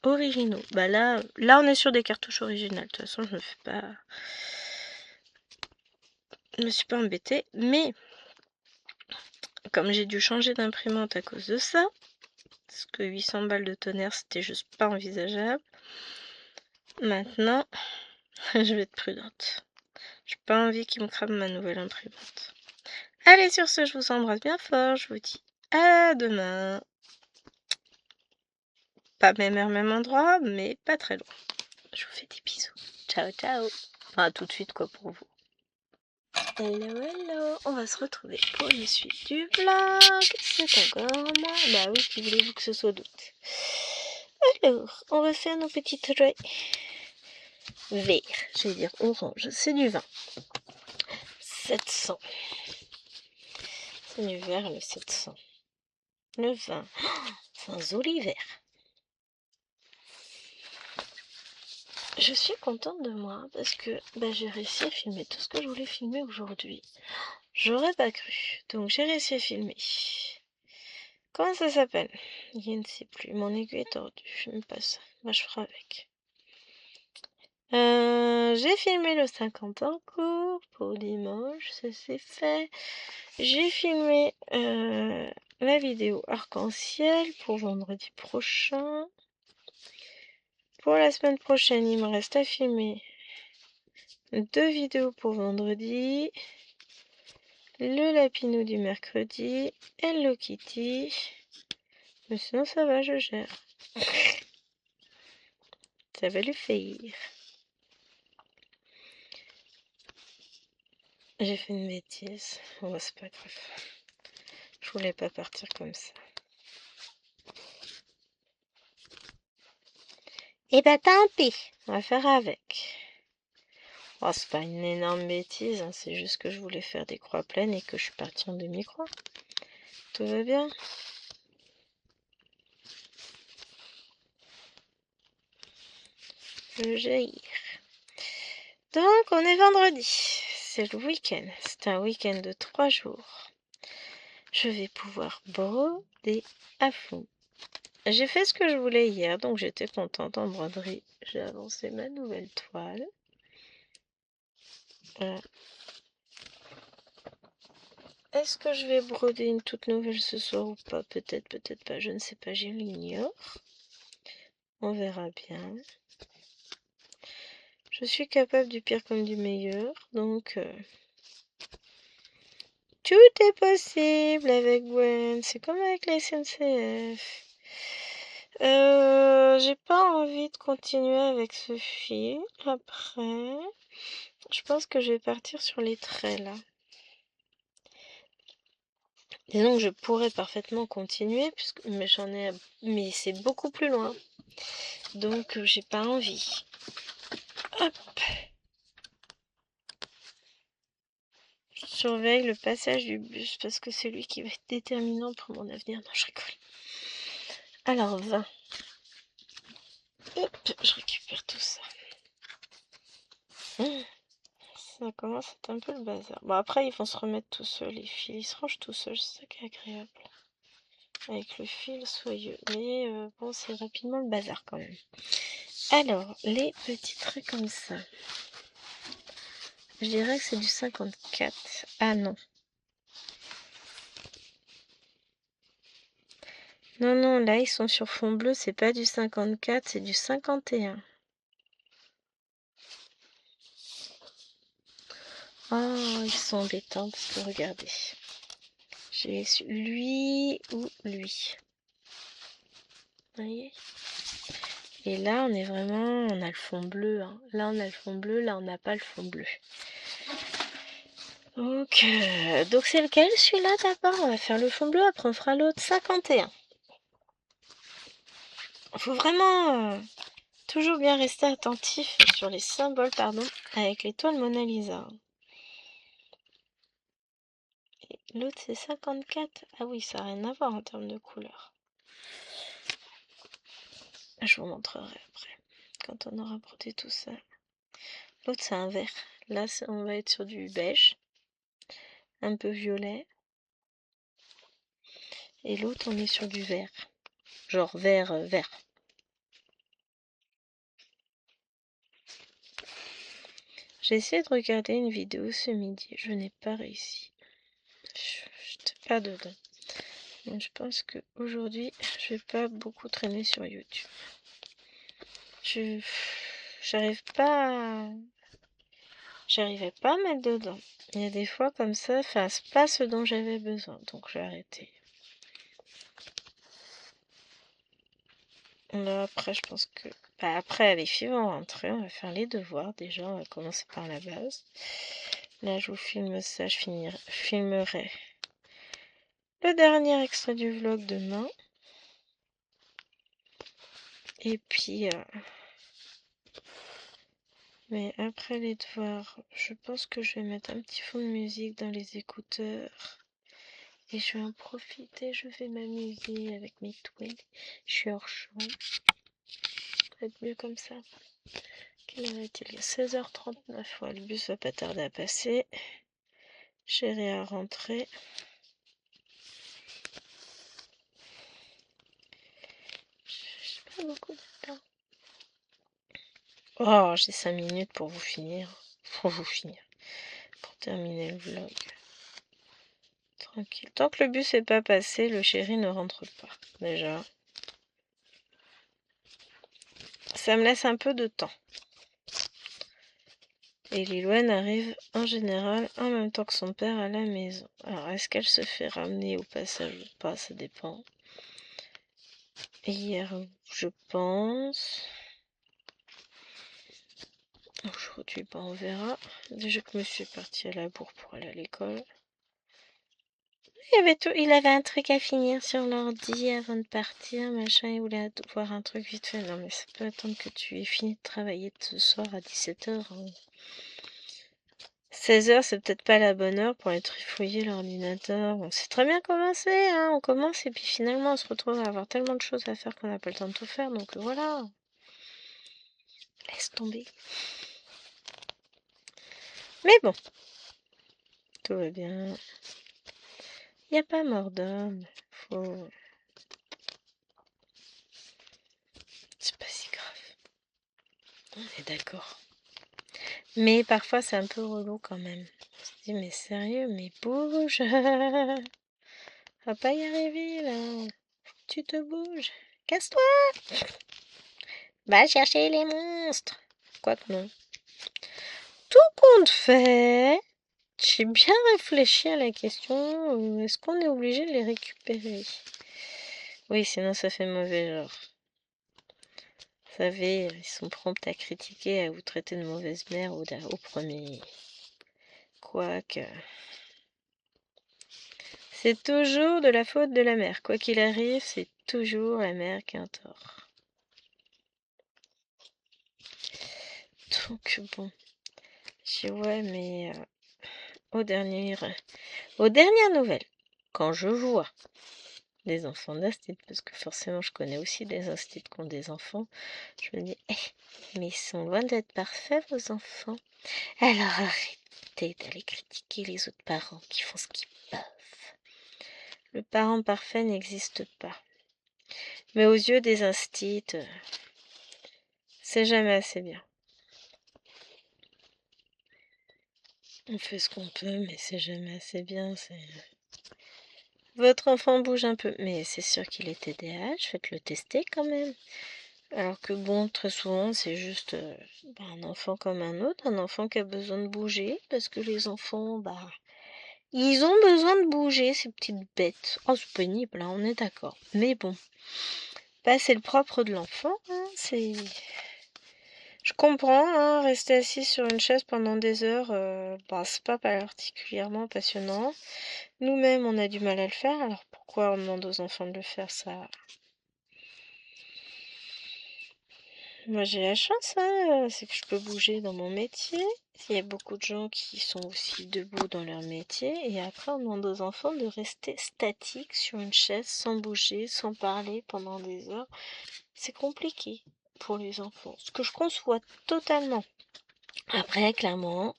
originaux. Bah là on est sur des cartouches originales. De toute façon, je me suis pas embêtée, mais comme j'ai dû changer d'imprimante à cause de ça, parce que 800 balles de tonnerre, c'était juste pas envisageable. Maintenant, je vais être prudente. J'ai pas envie qu'il me crame ma nouvelle imprimante. Allez, sur ce, je vous embrasse bien fort. Je vous dis à demain. Pas même heure, même endroit, mais pas très loin. Je vous fais des bisous. Ciao, ciao. Enfin, tout de suite, quoi, pour vous. Hello, hello. On va se retrouver pour la suite du vlog. C'est encore moi. Bah oui, qui voulez-vous que ce soit d'autre? Alors, on va faire nos petits traits verts. Je vais dire orange. C'est du vin. 700. C'est du vert, le 700. Le vin. C'est un joli vert. Je suis contente de moi parce que j'ai réussi à filmer tout ce que je voulais filmer aujourd'hui. J'aurais pas cru. Donc j'ai réussi à filmer. Comment ça s'appelle? Je ne sais plus. Mon aiguille est tordue. Je n'aime pas ça. Moi je ferai avec. J'ai filmé le 50 en cours pour dimanche. Ça c'est fait. J'ai filmé la vidéo arc-en-ciel pour vendredi prochain. Pour la semaine prochaine, il me reste à filmer 2 vidéos pour vendredi. Le lapinou du mercredi. Hello Kitty. Mais sinon ça va, je gère. Ça va lui faire. J'ai fait une bêtise. Bon, c'est pas grave. Je voulais pas partir comme ça. Et bah tant pis. On va faire avec. Oh, c'est pas une énorme bêtise. Hein, c'est juste que je voulais faire des croix pleines et que je suis partie en demi-croix. Tout va bien. Je jaillir. Donc, on est vendredi. C'est le week-end. C'est un week-end de 3 jours. Je vais pouvoir broder à fond. J'ai fait ce que je voulais hier, donc j'étais contente en broderie. J'ai avancé ma nouvelle toile. Voilà. Est-ce que je vais broder une toute nouvelle ce soir ou pas? Peut-être, peut-être pas. Je ne sais pas, je l'ignore. On verra bien. Je suis capable du pire comme du meilleur, donc tout est possible avec Gwen. C'est comme avec la SNCF. J'ai pas envie de continuer avec ce fil. Après, je pense que je vais partir sur les traits là. Disons que je pourrais parfaitement continuer, mais c'est beaucoup plus loin. Donc j'ai pas envie. Hop. surveille le passage du bus parce que c'est lui qui va être déterminant pour mon avenir. Non, je rigole. Alors, 20. Hop, je récupère tout ça. Ça commence à être un peu le bazar. Bon, après, ils vont se remettre tout seuls, les fils. Ils se rangent tout seuls, c'est ça qui est agréable. Avec le fil soyeux. Mais bon, c'est rapidement le bazar quand même. Alors, les petits traits comme ça. Je dirais que c'est du 54. Ah non. Non, non, là, ils sont sur fond bleu. C'est pas du 54, c'est du 51. Oh, ils sont embêtants parce que regardez. J'ai lui ou lui. Vous voyez? Et là, on est vraiment... On a le fond bleu. Hein. Là, on a le fond bleu. Là, on n'a pas le fond bleu. Donc c'est lequel celui-là d'abord? On va faire le fond bleu, après on fera l'autre. 51. Il faut vraiment toujours bien rester attentif sur les symboles, pardon, avec l'étoile Mona Lisa. Et l'autre c'est 54. Ah oui, ça n'a rien à voir en termes de couleur. Je vous montrerai après, quand on aura brodé tout ça. L'autre c'est un vert. Là, on va être sur du beige, un peu violet. Et l'autre, on est sur du vert. Genre vert, vert. J'ai essayé de regarder une vidéo ce midi. Je n'ai pas réussi. Je n'étais pas dedans. Donc je pense qu'aujourd'hui, je vais pas beaucoup traîner sur YouTube. J'arrivais pas à mettre dedans. Il y a des fois comme ça, enfin, c'est pas ce dont j'avais besoin. Donc j'ai arrêté. Là, après, je pense que... Bah, après, les filles vont rentrer. On va faire les devoirs. Déjà, on va commencer par la base. Là, je vous filme ça. Je filmerai le dernier extrait du vlog demain. Et puis... Mais après les devoirs, je pense que je vais mettre un petit fond de musique dans les écouteurs. Et je vais en profiter, je vais m'amuser avec mes twins. Je suis hors champ. Ça va être mieux comme ça. Quelle heure est-il? 16h39. Ouais, le bus va pas tarder à passer. Chérie à rentrer. J'ai pas beaucoup de temps. Oh, j'ai 5 minutes pour vous finir. Pour terminer le vlog. Tranquille. Tant que le bus n'est pas passé, le chéri ne rentre pas. Déjà. Ça me laisse un peu de temps. Et Lilouane arrive en général en même temps que son père à la maison. Alors, est-ce qu'elle se fait ramener au passage ou pas? Ça dépend. Hier, je pense. Aujourd'hui, on verra. Déjà que monsieur est parti à la bourre pour aller à l'école. Il avait un truc à finir sur l'ordi avant de partir, machin. Il voulait voir un truc vite fait. Non, mais ça peut attendre que tu aies fini de travailler ce soir à 17h. 16h, c'est peut-être pas la bonne heure pour aller trifouiller l'ordinateur. On sait très bien comment c'est, hein. On commence et puis finalement on se retrouve à avoir tellement de choses à faire qu'on n'a pas le temps de tout faire. Donc voilà. Laisse tomber. Mais bon. Tout va bien. Il n'y a pas mort d'homme. C'est pas si grave. On est d'accord. Mais parfois c'est un peu relou quand même. On se dit mais sérieux, mais bouge. On va pas y arriver là. Tu te bouges. Casse-toi. Va chercher les monstres. Quoique non. Tout compte fait, j'ai bien réfléchi à la question, est-ce qu'on est obligé de les récupérer? Oui, sinon ça fait mauvais genre. Vous savez, ils sont prompts à critiquer, à vous traiter de mauvaise mère au premier. Quoique... C'est toujours de la faute de la mère. Quoi qu'il arrive, c'est toujours la mère qui a un tort. Donc bon, je dis ouais, mais aux dernières nouvelles, quand je vois des enfants d'Astrid, parce que forcément je connais aussi des Astrid qui ont des enfants, je me dis, mais ils sont loin d'être parfaits vos enfants. Alors arrêtez d'aller critiquer les autres parents qui font ce qu'ils peuvent. Le parent parfait n'existe pas. Mais aux yeux des instits, c'est jamais assez bien. On fait ce qu'on peut, mais c'est jamais assez bien. Votre enfant bouge un peu, mais c'est sûr qu'il est TDAH, faites-le tester quand même. Alors que bon, très souvent, c'est juste un enfant comme un autre, un enfant qui a besoin de bouger, parce que les enfants, ils ont besoin de bouger, ces petites bêtes. Oh, c'est pénible, hein, on est d'accord. Mais bon, c'est le propre de l'enfant, hein, c'est... Je comprends, hein, rester assis sur une chaise pendant des heures, c'est pas particulièrement passionnant. Nous-mêmes, on a du mal à le faire, alors pourquoi on demande aux enfants de le faire, ça? Moi, j'ai la chance, hein, c'est que je peux bouger dans mon métier. Il y a beaucoup de gens qui sont aussi debout dans leur métier, et après, on demande aux enfants de rester statiques sur une chaise, sans bouger, sans parler pendant des heures. C'est compliqué pour les enfants, ce que je conçois totalement. Après, clairement,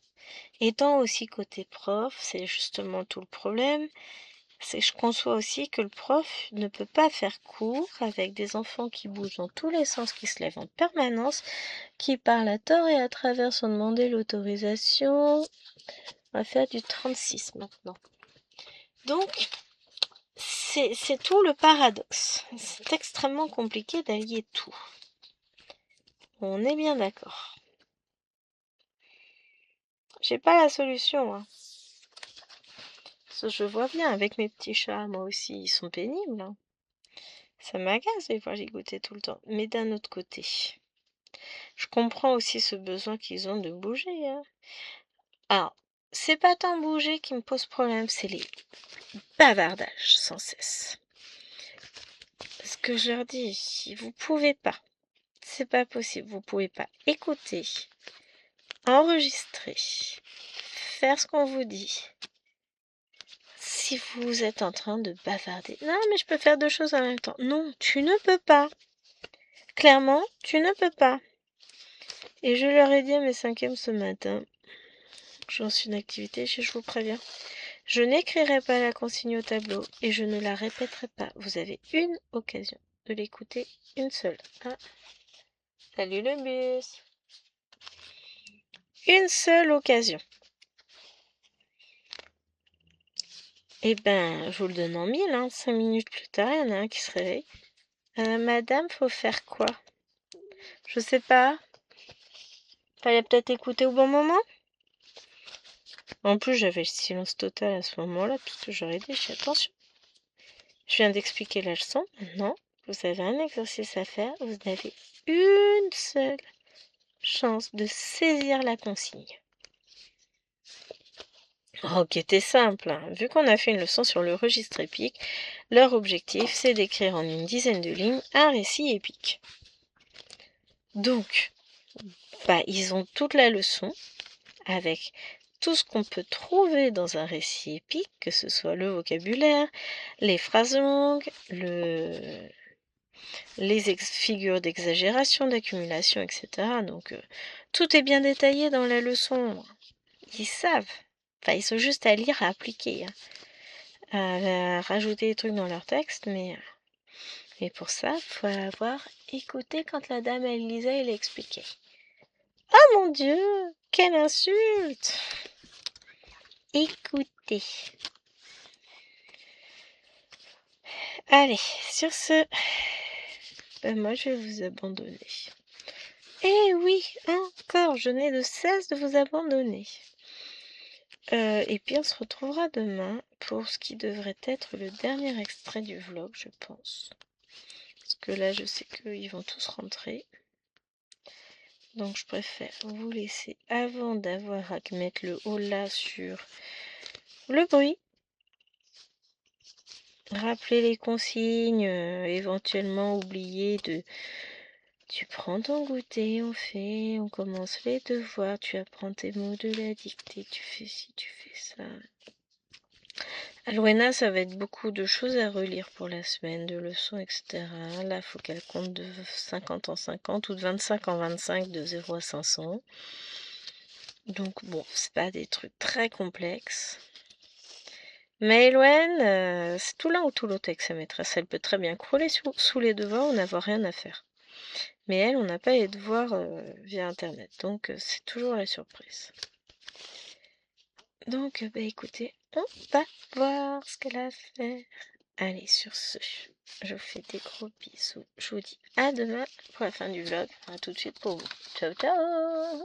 étant aussi côté prof, c'est justement tout le problème, c'est que je conçois aussi que le prof ne peut pas faire cours avec des enfants qui bougent dans tous les sens, qui se lèvent en permanence, qui parlent à tort et à travers sans demander l'autorisation. On va faire du 36 maintenant. Donc, c'est tout le paradoxe. C'est extrêmement compliqué d'allier tout. On est bien d'accord. J'ai pas la solution, hein. Je vois bien, avec mes petits chats, moi aussi, ils sont pénibles, hein. Ça m'agace des fois, j'y goûtais tout le temps. Mais d'un autre côté, je comprends aussi ce besoin qu'ils ont de bouger, hein. Alors, c'est pas tant bouger qui me pose problème, c'est les bavardages sans cesse. Ce que je leur dis, vous pouvez pas, c'est pas possible, vous pouvez pas écouter, enregistrer, faire ce qu'on vous dit, si vous êtes en train de bavarder. Non, mais je peux faire deux choses en même temps. Non, tu ne peux pas. Clairement, tu ne peux pas. Et je leur ai dit à mes cinquièmes ce matin, je lance une activité, je vous préviens. Je n'écrirai pas la consigne au tableau et je ne la répéterai pas. Vous avez une occasion de l'écouter, une seule. Ah. Salut le bus. Une seule occasion. Eh ben, je vous le donne en mille, hein. 5 minutes plus tard, il y en a un qui se réveille. Madame, faut faire quoi? Je sais pas. Fallait peut-être écouter au bon moment? En plus, j'avais le silence total à ce moment-là, puisque j'aurais dit, fais attention. Je viens d'expliquer la leçon. Maintenant, vous avez un exercice à faire. Vous avez une seule chance de saisir la consigne. Ok, t'es simple, hein. Vu qu'on a fait une leçon sur le registre épique, leur objectif, c'est d'écrire en une dizaine de lignes un récit épique. Donc, ils ont toute la leçon avec tout ce qu'on peut trouver dans un récit épique, que ce soit le vocabulaire, les phrases longues, les figures d'exagération, d'accumulation, etc. Donc, tout est bien détaillé dans la leçon. Ils savent. Ils sont juste à lire, à appliquer, hein, à rajouter des trucs dans leur texte, mais pour ça, il faut avoir écouté quand la dame, elle lisait et l'expliquait. Oh mon Dieu, quelle insulte! Écoutez. Allez, sur ce, moi je vais vous abandonner. Eh oui, encore, je n'ai de cesse de vous abandonner. Et puis on se retrouvera demain pour ce qui devrait être le dernier extrait du vlog, je pense. Parce que là, je sais qu'ils vont tous rentrer. Donc je préfère vous laisser avant d'avoir à mettre le haut là sur le bruit. Rappeler les consignes, éventuellement oublier Tu prends ton goûter, on commence les devoirs, tu apprends tes mots de la dictée, tu fais ci, tu fais ça. Alwena, ça va être beaucoup de choses à relire pour la semaine, de leçons, etc. Là, il faut qu'elle compte de 50 en 50 ou de 25 en 25, de 0 à 500. Donc bon, c'est pas des trucs très complexes. Mais Eloane, c'est tout l'un ou tout l'autre avec sa maîtresse. Elle peut très bien crouler sous les devoirs, on n'avoir rien à faire. Mais elle, on n'a pas les devoirs via Internet. Donc c'est toujours la surprise. Donc, bah écoutez, on va voir ce qu'elle a à faire. Allez, sur ce, je vous fais des gros bisous. Je vous dis à demain pour la fin du vlog. À tout de suite pour vous. Ciao, ciao!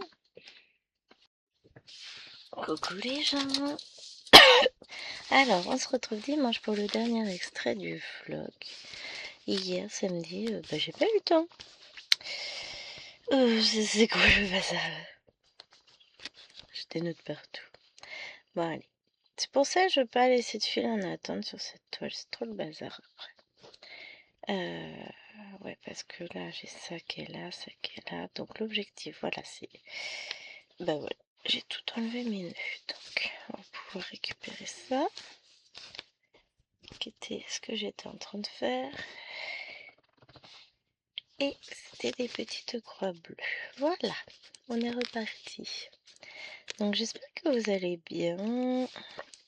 Coucou les gens! Alors, on se retrouve dimanche pour le dernier extrait du vlog. Hier, samedi, j'ai pas eu le temps. C'est quoi le bazar? Je dénote partout. Bon, allez. C'est pour ça que je veux pas laisser de fil en attente sur cette toile. C'est trop le bazar après. Ouais, parce que là, j'ai ça qui est là, ça qui est là. Donc, l'objectif, voilà, c'est... Bah voilà, j'ai tout enlevé mes nœuds. Donc, on va pouvoir récupérer ça. Qui était ce que j'étais en train de faire. Et c'était des petites croix bleues. Voilà, on est reparti. Donc, j'espère que vous allez bien.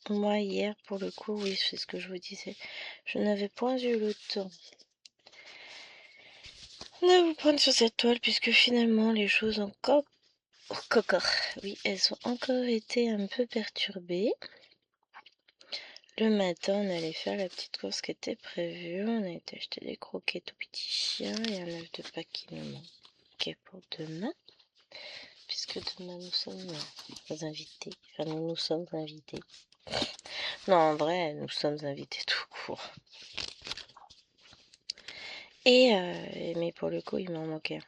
Moi, hier, pour le coup, oui, c'est ce que je vous disais. Je n'avais point eu le temps de vous prendre sur cette toile, puisque finalement, les choses ont oui, elles ont encore été un peu perturbées. Le matin, on allait faire la petite course qui était prévue. On a été acheter des croquettes au petit chien et un œuf de Pâques qui nous manquait pour demain. Puisque demain, nous sommes invités. Enfin, nous sommes invités. Non, en vrai, nous sommes invités tout court. Mais pour le coup, il m'en manquait un.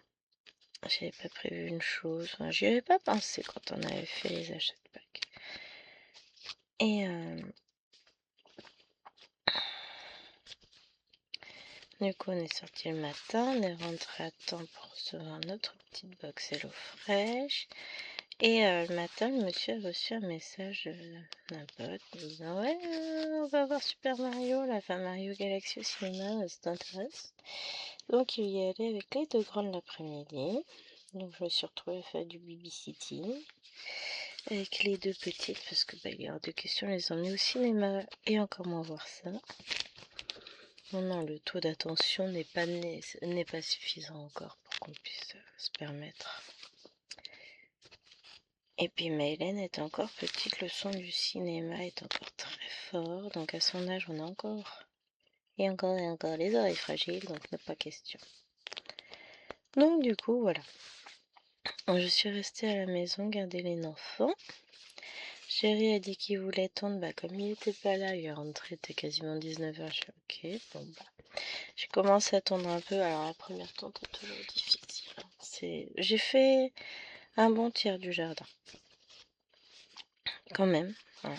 J'avais pas prévu une chose. Enfin, j'y avais pas pensé quand on avait fait les achats de Pâques. Et du coup, on est sorti le matin, on est rentré à temps pour recevoir notre petite box Hello Fresh. Et le matin, le monsieur a reçu un message d'un pote me disant: ouais, on va voir Super Mario, la fin Mario Galaxy au cinéma, ça t'intéresse? Donc, il y est allé avec les deux grandes l'après-midi. Donc, je me suis retrouvée à faire du babysitting avec les deux petites parce que il y a hors de question de les emmener au cinéma et encore moins voir ça. Non, le taux d'attention n'est pas suffisant encore pour qu'on puisse se permettre. Et puis Maëlène est encore petite, le son du cinéma est encore très fort, donc à son âge on a encore et encore les oreilles fragiles, donc n'est pas question. Donc du coup voilà, je suis restée à la maison garder les enfants. Chéri a dit qu'il voulait tondre, comme il n'était pas là, il est rentré, il était quasiment 19h, je suis ok, bon j'ai commencé à tondre un peu. Alors la première tonte est toujours difficile. J'ai fait un bon tiers du jardin. Quand même. Voilà.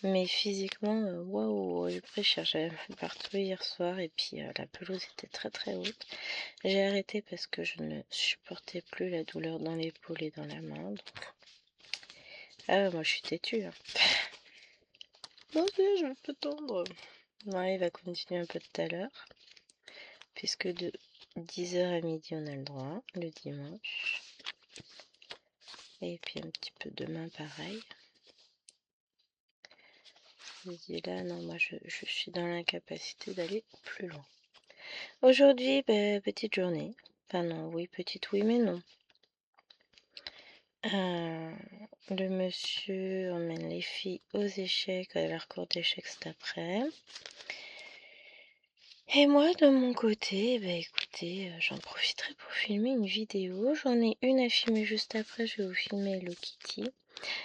Mais physiquement, waouh, j'ai pris cher. J'avais fait partout hier soir et puis la pelouse était très très haute. J'ai arrêté parce que je ne supportais plus la douleur dans l'épaule et dans la main. Donc... Ah, moi je suis têtue. Hein. Non, je peux tondre. Ouais, il va continuer un peu tout à l'heure. Puisque de 10h à midi, on a le droit, le dimanche. Et puis un petit peu demain, pareil. Je me dis là, non, moi je suis dans l'incapacité d'aller plus loin. Aujourd'hui, petite journée. Enfin non, oui, petite, oui, mais non. Le monsieur emmène les filles aux échecs, à leur cours d'échecs cet après. Et moi, de mon côté, écoutez, j'en profiterai pour filmer une vidéo. J'en ai une à filmer juste après, je vais vous filmer Hello Kitty.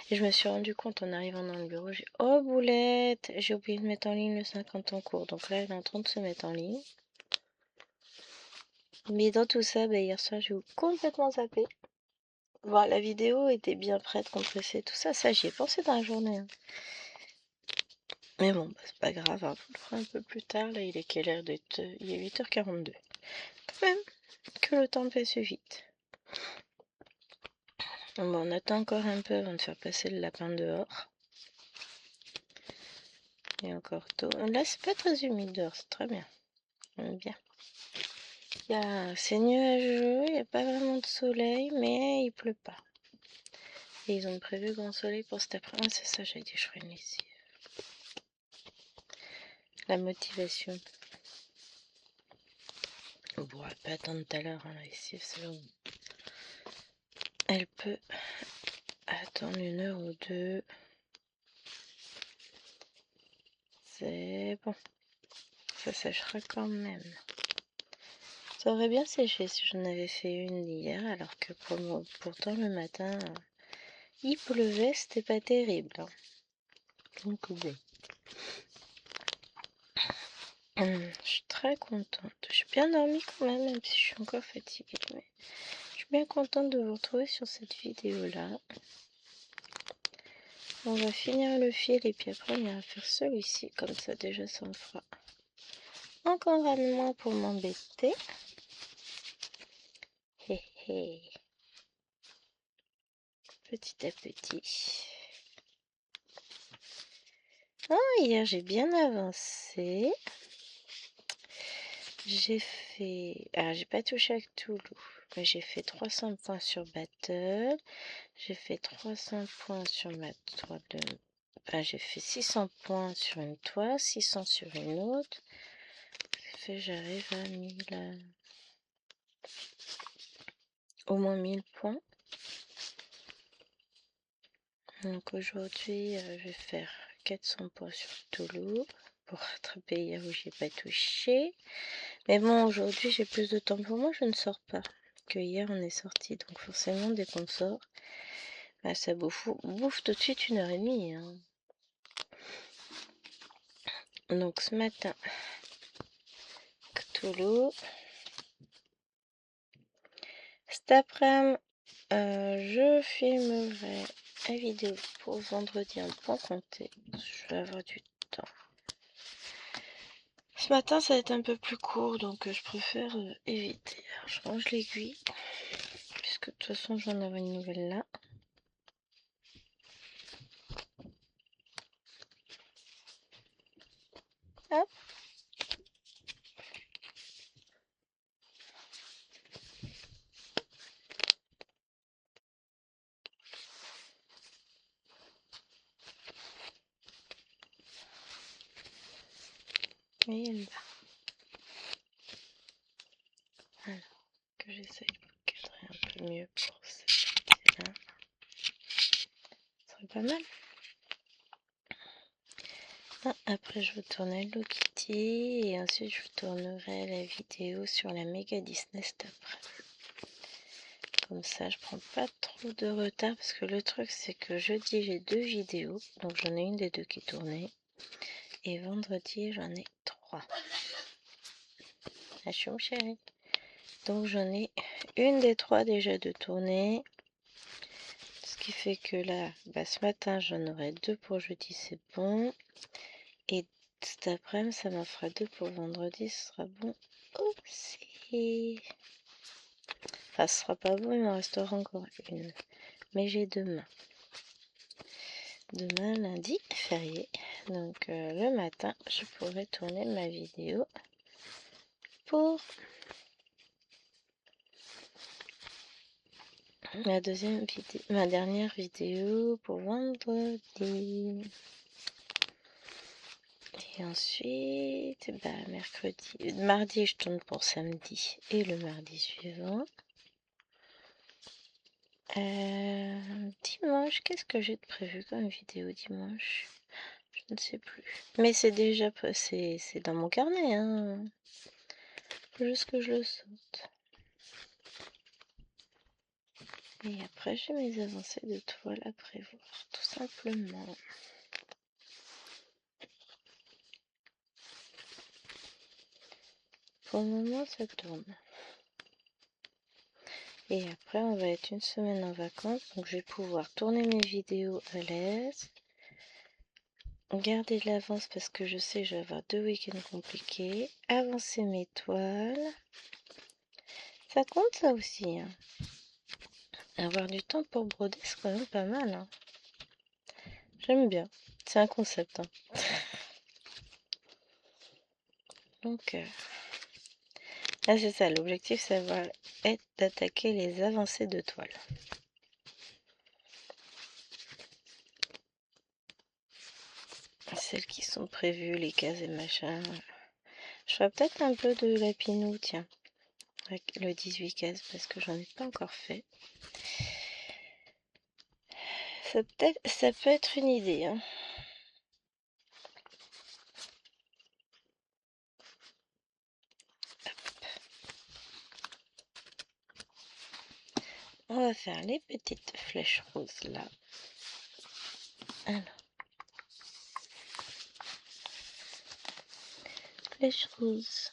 Et je me suis rendu compte en arrivant dans le bureau, oh boulette, j'ai oublié de mettre en ligne le 50 en cours. Donc là, elle est en train de se mettre en ligne. Mais dans tout ça, hier soir, j'ai complètement zappé. Bon, la vidéo était bien prête, compressée, tout ça, j'y ai pensé dans la journée. Hein. Mais bon, c'est pas grave, hein, je le ferai un peu plus tard. Là, il est quelle heure d'être? Il est 8h42. Quand même. que le temps passe vite. Bon, on attend encore un peu avant de faire passer le lapin dehors. Il est encore tôt. Là, c'est pas très humide dehors, c'est très bien. J'aime bien. C'est nuageux, il n'y a pas vraiment de soleil, mais il pleut pas. Et ils ont prévu grand soleil pour cet après-midi. Ah, c'est ça, j'ai dit, je ferai une lessive. La motivation. On pourra pas attendre tout à l'heure, hein, la lessive, c'est long. Elle peut attendre 1 heure ou 2. C'est bon. Ça séchera quand même. Ça aurait bien séché si j'en avais fait une hier, alors que pourtant le matin, il pleuvait, c'était pas terrible. Hein. Donc bon. Je suis très contente. J'ai bien dormi quand même si je suis encore fatiguée. Mais je suis bien contente de vous retrouver sur cette vidéo-là. On va finir le fil et puis après on ira faire celui-ci. Comme ça déjà ça me fera encore un de moins pour m'embêter. Hé hé. Petit à petit. Oh, hier j'ai bien avancé. J'ai fait... Ah, j'ai pas touché avec Toulouse. Mais j'ai fait 300 points sur Battle. J'ai fait 300 points sur ma toile de... Enfin, j'ai fait 600 points sur une toile, 600 sur une autre. Fait, j'arrive à 1000... au moins 1000 points. Donc aujourd'hui, je vais faire 400 points sur Toulouse pour rattraper hier où j'ai pas touché. Mais bon, aujourd'hui, j'ai plus de temps pour moi, je ne sors pas. Que hier, on est sorti, donc forcément, dès qu'on sort, bah, ça bouffe tout de suite 1h30. Hein. Donc ce matin, Cthulhu. Cet après-midi, je filmerai la vidéo pour vendredi en point compté. Je vais avoir du temps. Ce matin, ça va être un peu plus court, donc je préfère éviter. Alors, je range l'aiguille, puisque de toute façon, j'en avais une nouvelle là. Hop. Et elle va. Alors, que j'essaye de cadrer un peu mieux pour cette partie-là. Ce serait pas mal. Ah, après, je vous tournerai Hello Kitty et ensuite, je vous tournerai la vidéo sur la méga Disney cet après. Comme ça, je prends pas trop de retard parce que le truc, c'est que jeudi, j'ai 2 vidéos. Donc, j'en ai une des 2 qui est tournée. Et vendredi, j'en ai 3. Ah, je suis mon chéri. Donc, j'en ai une des 3 déjà de tournée. Ce qui fait que là, bah, ce matin, j'en aurai 2 pour jeudi, c'est bon. Et cet après-midi, ça m'en fera 2 pour vendredi, ce sera bon aussi. Enfin, ce sera pas bon, il m'en restera encore une. Mais j'ai demain. Demain, lundi, férié. Donc, le matin, je pourrai tourner ma vidéo pour ma dernière vidéo pour vendredi. Et ensuite, bah, mardi, je tourne pour samedi et le mardi suivant. Dimanche, qu'est-ce que j'ai de prévu comme vidéo dimanche? Je ne sais plus. Mais c'est déjà c'est dans mon carnet, hein. Faut juste que je le saute. Et après, j'ai mes avancées de toile à prévoir, tout simplement. Pour le moment, ça tourne. Et après, on va être une semaine en vacances, donc je vais pouvoir tourner mes vidéos à l'aise. Garder de l'avance parce que je sais que je vais avoir 2 week-ends compliqués. Avancer mes toiles. Ça compte ça aussi, hein. Avoir du temps pour broder, c'est quand même pas mal, hein. J'aime bien. C'est un concept, hein. Donc, là, c'est ça. L'objectif, ça va être d'attaquer les avancées de toile. Celles qui sont prévues, les cases et machin. Je ferai peut-être un peu de lapinou, tiens. Avec le 18 cases, parce que j'en ai pas encore fait. Ça peut être une idée, hein. On va faire les petites flèches roses là. Alors, flèches roses.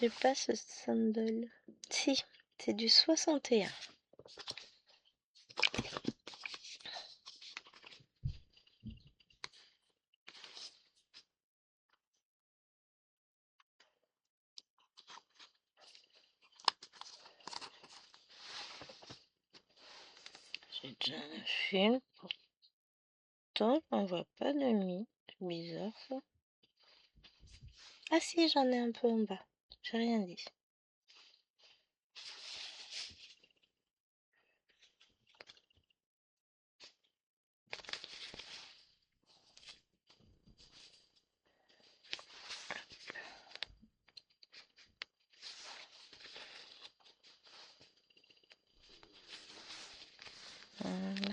J'ai pas ce symbole. Si, c'est du 61. J'ai déjà un film. Pourtant, on voit pas de mi. C'est bizarre ça. Ah si, j'en ai un peu en bas. J'ai rien dit. Voilà.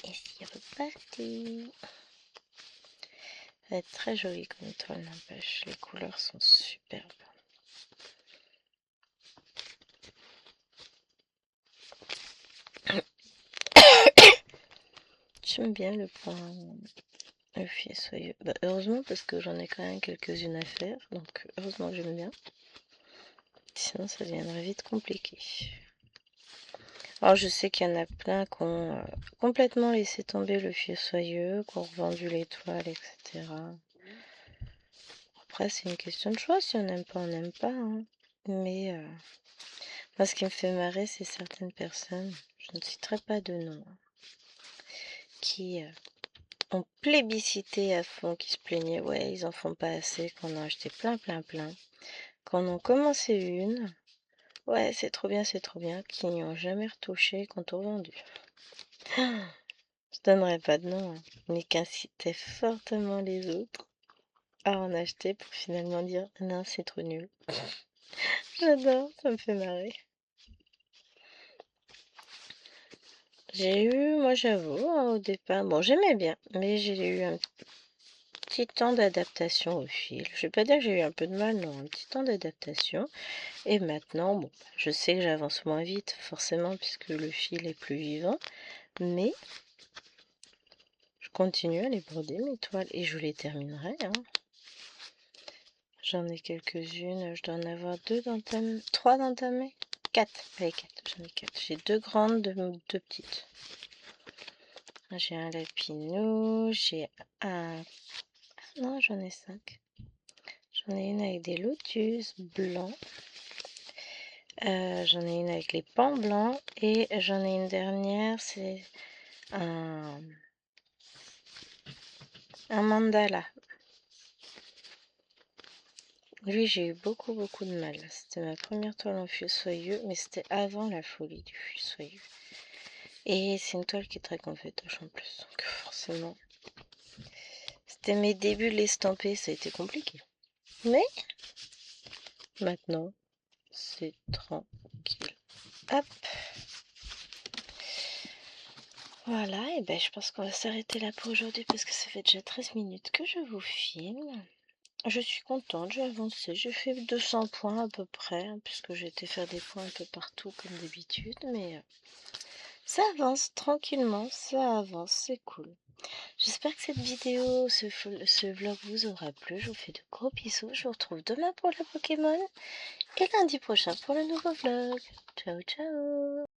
Et c'est reparti. Ça va être très joli comme toile, n'empêche. Les couleurs sont superbes. J'aime bien le point, le filet soyeux. Bah, heureusement, parce que j'en ai quand même quelques-unes à faire. Donc, heureusement que j'aime bien. Sinon, ça deviendrait vite compliqué. Alors, je sais qu'il y en a plein qui ont complètement laissé tomber le filet soyeux, qui ont revendu les toiles, etc. Après, c'est une question de choix. Si on n'aime pas, on n'aime pas, hein. Mais moi, ce qui me fait marrer, c'est certaines personnes, je ne citerai pas de nom, hein, qui ont plébiscité à fond, qui se plaignaient, ouais, ils en font pas assez, qu'on en a acheté plein, plein, plein. Quand on en commencé une, ouais, c'est trop bien, qui n'y ont jamais retouché, quand on vendu. Je donnerai pas de nom, hein, mais qui incitaient fortement les autres à en acheter pour finalement dire non, c'est trop nul. J'adore, ça me fait marrer. J'ai eu, moi j'avoue, hein, au départ, bon, j'aimais bien, mais j'ai eu un petit temps d'adaptation au fil. Je vais pas dire que j'ai eu un peu de mal, non, un petit temps d'adaptation. Et maintenant, bon, je sais que j'avance moins vite, forcément, puisque le fil est plus vivant, mais je continue à les broder, mes toiles, et je les terminerai, hein. J'en ai quelques-unes, je dois en avoir 3 d'entamées, 4, allez 4, j'en ai 4. J'ai 2 grandes, 2 petites. J'ai un lapinou, j'ai un... Non, j'en ai 5. J'en ai une avec des lotus blancs. J'en ai une avec les pans blancs. Et j'en ai une dernière, c'est un mandala. Lui, j'ai eu beaucoup de mal. C'était ma première toile en fil soyeux, mais c'était avant la folie du fil soyeux. Et c'est une toile qui est très confétoche en plus. Donc forcément, c'était mes débuts de l'estamper, ça a été compliqué. Mais maintenant, c'est tranquille. Hop. Voilà, et ben je pense qu'on va s'arrêter là pour aujourd'hui parce que ça fait déjà 13 minutes que je vous filme. Je suis contente, j'ai avancé, j'ai fait 200 points à peu près, hein, puisque j'ai été faire des points un peu partout comme d'habitude, mais ça avance tranquillement, ça avance, c'est cool. J'espère que cette vidéo, ce vlog vous aura plu. Je vous fais de gros bisous. Je vous retrouve demain pour le Pokémon et lundi prochain pour le nouveau vlog. Ciao, ciao!